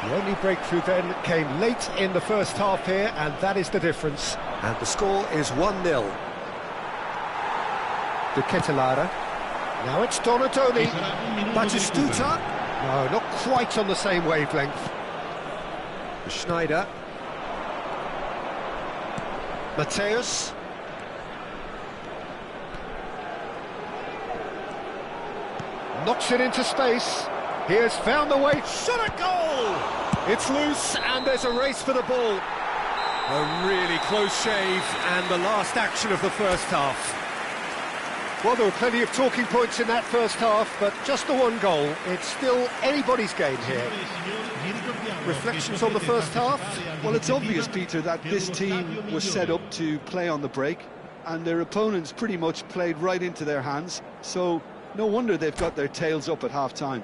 The only breakthrough then came late in the first half here, and that is the difference. And the score is 1-0. De Ketelaere. Now it's Donatoni. Batistuta. No, not quite on the same wavelength. Schneider. Mateus. Knocks it into space. He has found the way. Shot a goal! It's loose and there's a race for the ball. A really close shave and the last action of the first half. Well, there were plenty of talking points in that first half, but just the one goal. It's still anybody's game here. Reflections on the first half? Well, it's obvious, Peter, that this team was set up to play on the break, and their opponents pretty much played right into their hands, so no wonder they've got their tails up at half-time.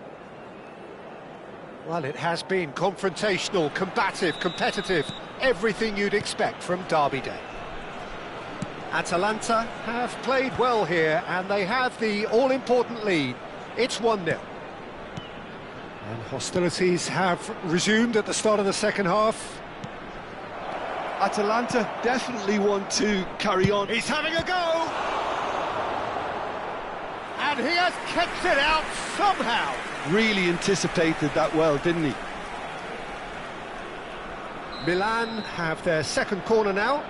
Well, it has been confrontational, combative, competitive, everything you'd expect from Derby Day. Atalanta have played well here, and they have the all-important lead. It's 1-0. And hostilities have resumed at the start of the second half. Atalanta definitely want to carry on. He's having a go! And he has kept it out somehow. Really anticipated that well, didn't he? Milan have their second corner now.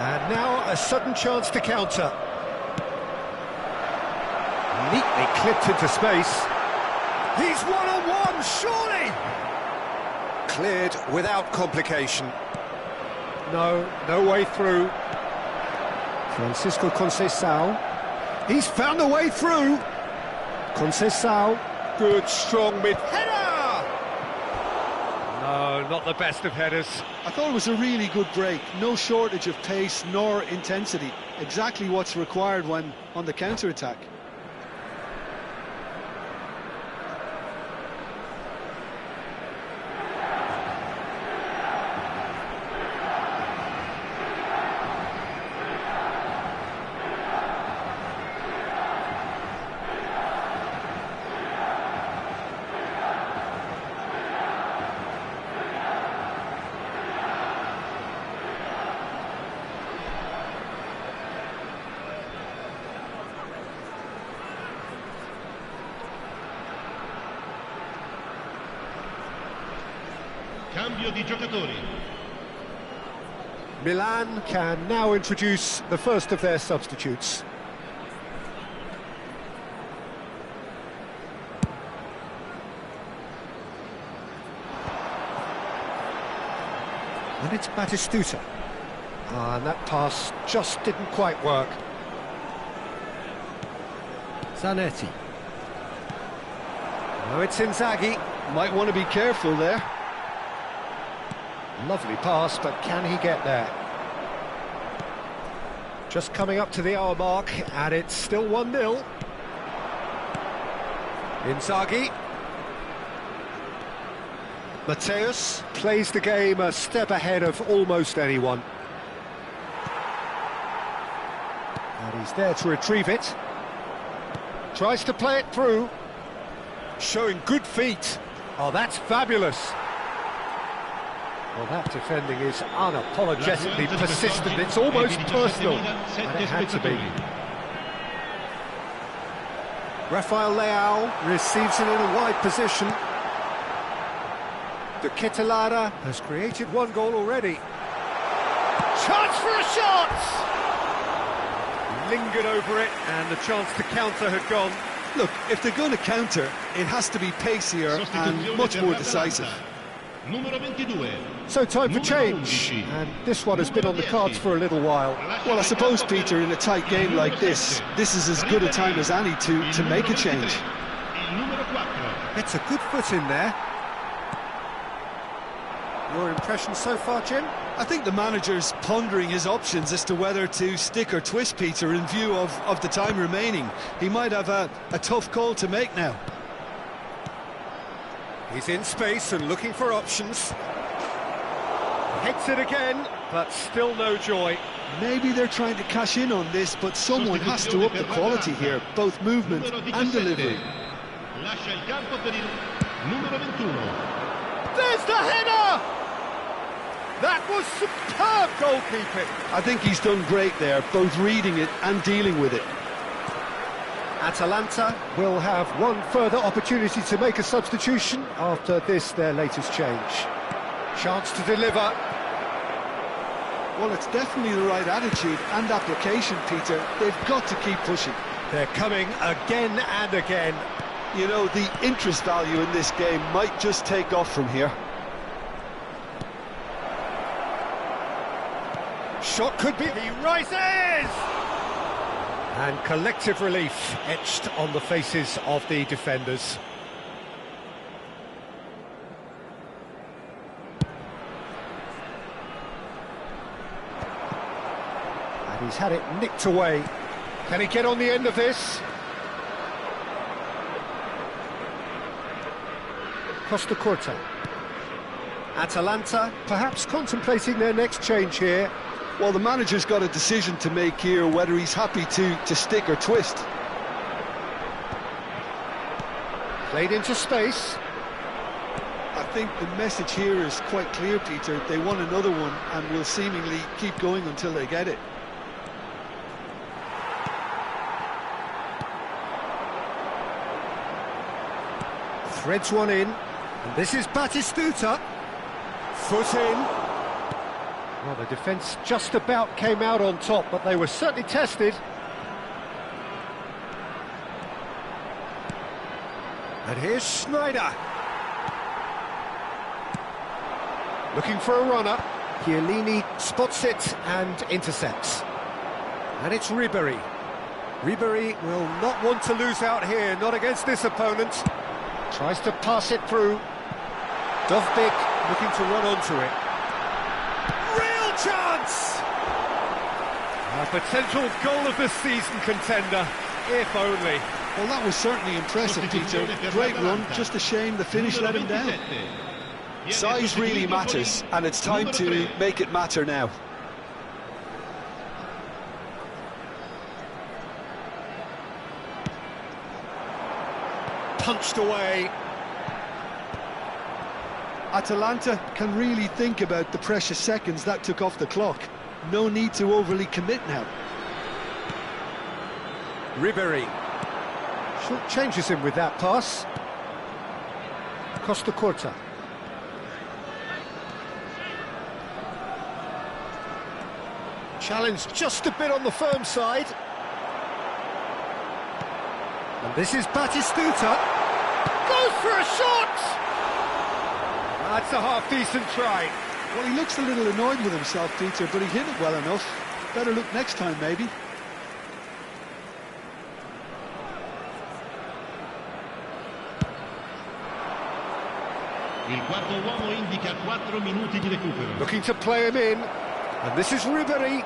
And now a sudden chance to counter. Neatly clipped into space. He's one-on-one, surely! Cleared without complication. No way through. Francisco Conceição. He's found a way through. Conceição. Good, strong mid-header! No, not the best of headers. I thought it was a really good break. No shortage of pace nor intensity. Exactly what's required when on the counter-attack. Cambio di giocatori. Milan can now introduce the first of their substitutes. And it's Batistuta. And that pass just didn't quite work. Zanetti. Now it's Inzaghi. Might want to be careful there. Lovely pass, but can he get there? Just coming up to the hour mark, and it's still 1-0. Inzaghi. Mateus plays the game a step ahead of almost anyone. And he's there to retrieve it. Tries to play it through. Showing good feet. Oh, that's fabulous. Well, that defending is unapologetically persistent. It's almost personal, and it had to be. Rafael Leao receives it in a wide position. De Ketelaere has created one goal already. Chance for a shot! Lingered over it, and the chance to counter had gone. Look, if they're going to counter, it has to be pacier and much more decisive. Numero 22. So time for change, and this one has been on the cards for a little while. Well, I suppose, Peter, in a tight game like this is as good a time as any to make a change. It's a good foot in there. Your impression so far, Jim? I think the manager's pondering his options as to whether to stick or twist, Peter, in view of the time remaining. He might have a tough call to make now. He's in space and looking for options. Hits it again, but still no joy. Maybe they're trying to cash in on this, but someone has to up the quality here, both movement and delivery. There's the header! That was superb goalkeeping. I think he's done great there, both reading it and dealing with it. Atalanta will have one further opportunity to make a substitution after this, their latest change. Chance to deliver. Well, it's definitely the right attitude and application, Peter. They've got to keep pushing. They're coming again and again. You know, the interest value in this game might just take off from here. shot could be... He rises! And collective relief etched on the faces of the defenders. And he's had it nicked away. Can he get on the end of this? Costa Curta. Atalanta perhaps contemplating their next change here. Well, the manager's got a decision to make here, whether he's happy to stick or twist. Played into space. I think the message here is quite clear, Peter. They want another one and will seemingly keep going until they get it. Threads one in, and this is Batistuta. Foot in. Well, the defence just about came out on top, but they were certainly tested. And here's Schneider. Looking for a runner. Chiellini spots it and intercepts. And it's Ribéry. Ribéry will not want to lose out here, not against this opponent. Tries to pass it through. Dovbyk looking to run onto it. Real chance! A potential goal of the season contender, if only. Well, that was certainly impressive, Peter. Great run, just a shame the finish let him down. Size really matters, and it's time to make it matter now. Punched away. Atalanta can really think about the precious seconds that took off the clock. No need to overly commit now. Ribéry. Short changes him with that pass. Costa Curta. Challenge just a bit on the firm side. And this is Batistuta. Goes for a shot! That's a half-decent try. Well, he looks a little annoyed with himself, Peter, but he hit it well enough. Better look next time, maybe. Il quarto uomo indica 4 minuti di recupero. Looking to play him in. And this is Ribéry.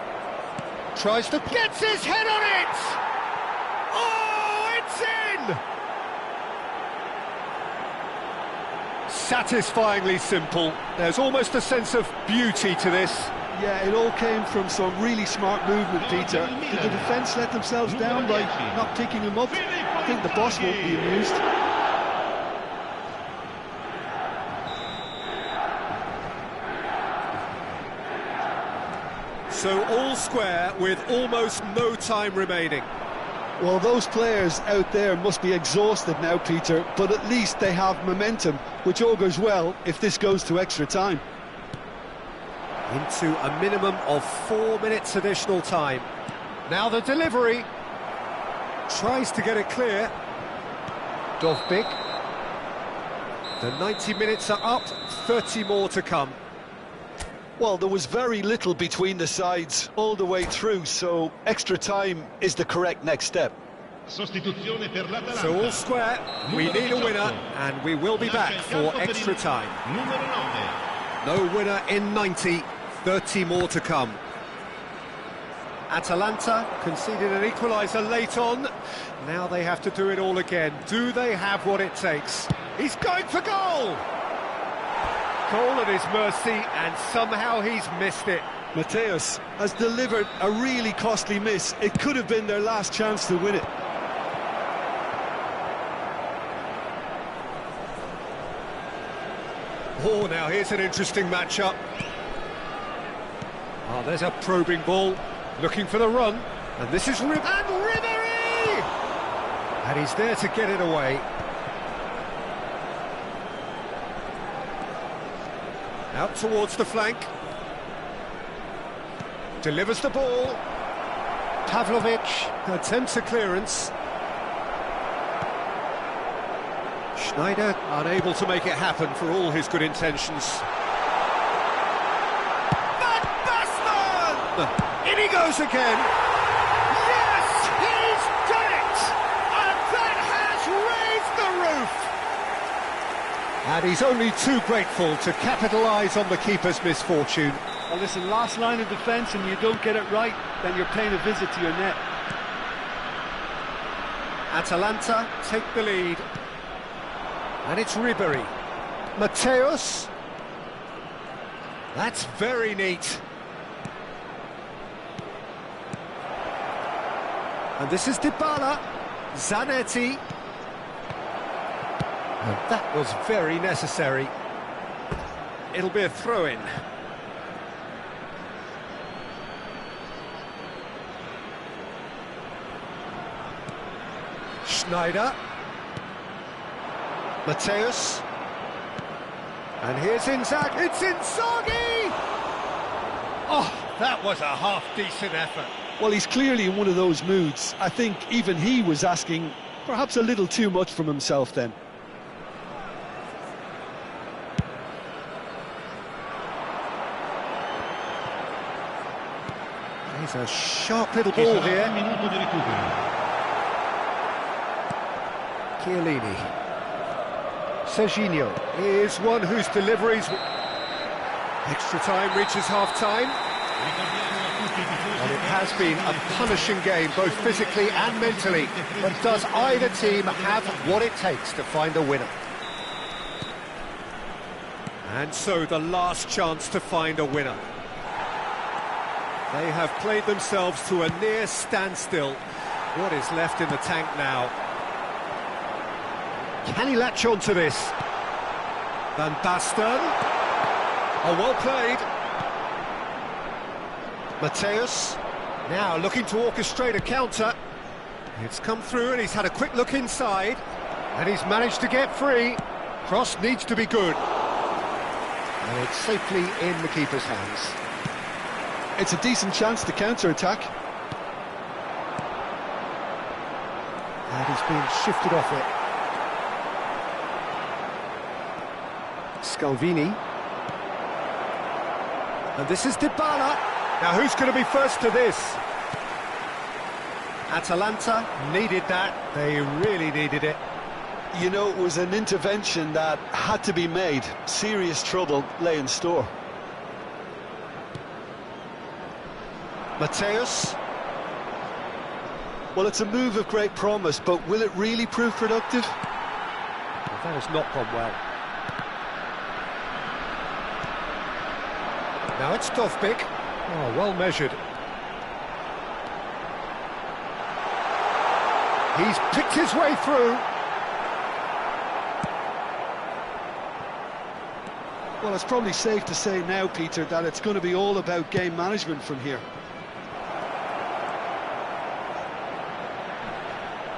Tries to... Gets his head on it! Oh, it's in! Satisfyingly simple. There's almost a sense of beauty to this. Yeah, it all came from some really smart movement, Peter. Did the defence let themselves down by not picking him up? I think the boss won't be amused. So all square with almost no time remaining. Well, those players out there must be exhausted now, Peter, but at least they have momentum, which augurs well if this goes to extra time. Into a minimum of 4 minutes additional time. Now the delivery. Tries to get it clear. Dovbyk. The 90 minutes are up, 30 more to come. Well, there was very little between the sides all the way through, so extra time is the correct next step. Sostituzione per l'Atalanta. So all square, we need a winner, and we will be back for extra time. Numero 9. No winner in 90, 30 more to come. Atalanta conceded an equaliser late on. Now they have to do it all again. Do they have what it takes? He's going for goal! Goal at his mercy, and somehow he's missed it. Mateus has delivered a really costly miss. It could have been their last chance to win it. Oh, now here's an interesting matchup. Oh, there's a probing ball, looking for the run, and this is Ribéry! And he's there to get it away. Out towards the flank. Delivers the ball. Pavlovic attempts a clearance. Schneider unable to make it happen for all his good intentions. Van Basten! In he goes again. Yes, he's done it! And that has raised the roof! And he's only too grateful to capitalise on the keeper's misfortune. Well, listen, last line of defence and you don't get it right, then you're paying a visit to your net. Atalanta take the lead. And it's Ribery. Mateus. That's very neat. And this is Dybala. Zanetti. And that was very necessary. It'll be a throw-in. Schneider. Mateus. And here's Inzaghi. It's Inzaghi! Oh, that was a half-decent effort. Well, he's clearly in one of those moods. I think even he was asking perhaps a little too much from himself then. He's a sharp little ball here. Chiellini. Serginho is one whose deliveries... Extra time reaches half-time. And it has been a punishing game, both physically and mentally. But does either team have what it takes to find a winner? And so the last chance to find a winner. They have played themselves to a near standstill. What is left in the tank now? Can he latch on to this? Van Basten. Oh, well played. Mateus. Now looking to orchestrate a counter. It's come through and he's had a quick look inside. And he's managed to get free. Cross needs to be good. And it's safely in the keeper's hands. It's a decent chance to counter-attack. And he's been shifted off it. Scalvini. And this is Dybala. Now who's going to be first to this? Atalanta needed that. They really needed it. You know, it was an intervention that had to be made. Serious trouble lay in store. Mateus. Well, it's a move of great promise, but will it really prove productive? Well, that has not gone well. Now it's Dovbik. Oh, well measured. He's picked his way through. Well, it's probably safe to say now, Peter, that it's going to be all about game management from here.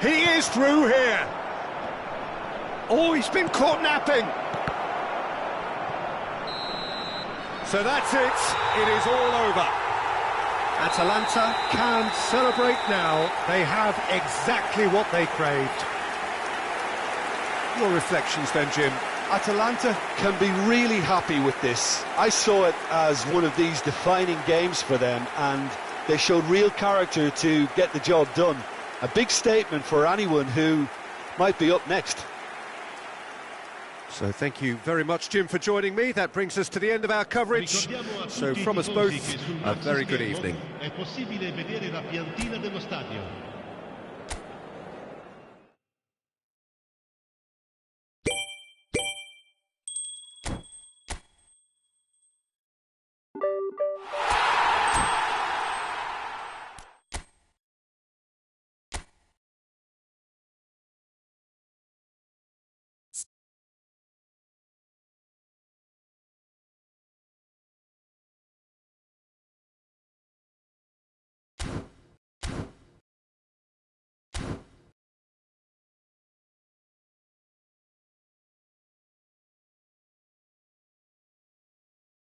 He is through here. Oh, he's been caught napping. So that's it. It is all over. Atalanta can celebrate now. They have exactly what they craved. Your reflections then, Jim? Atalanta can be really happy with this. I saw it as one of these defining games for them, and they showed real character to get the job done. A big statement for anyone who might be up next. So thank you very much, Jim, for joining me. That brings us to the end of our coverage. So from us both, a very good evening. È possibile vedere la piantina dello stadio.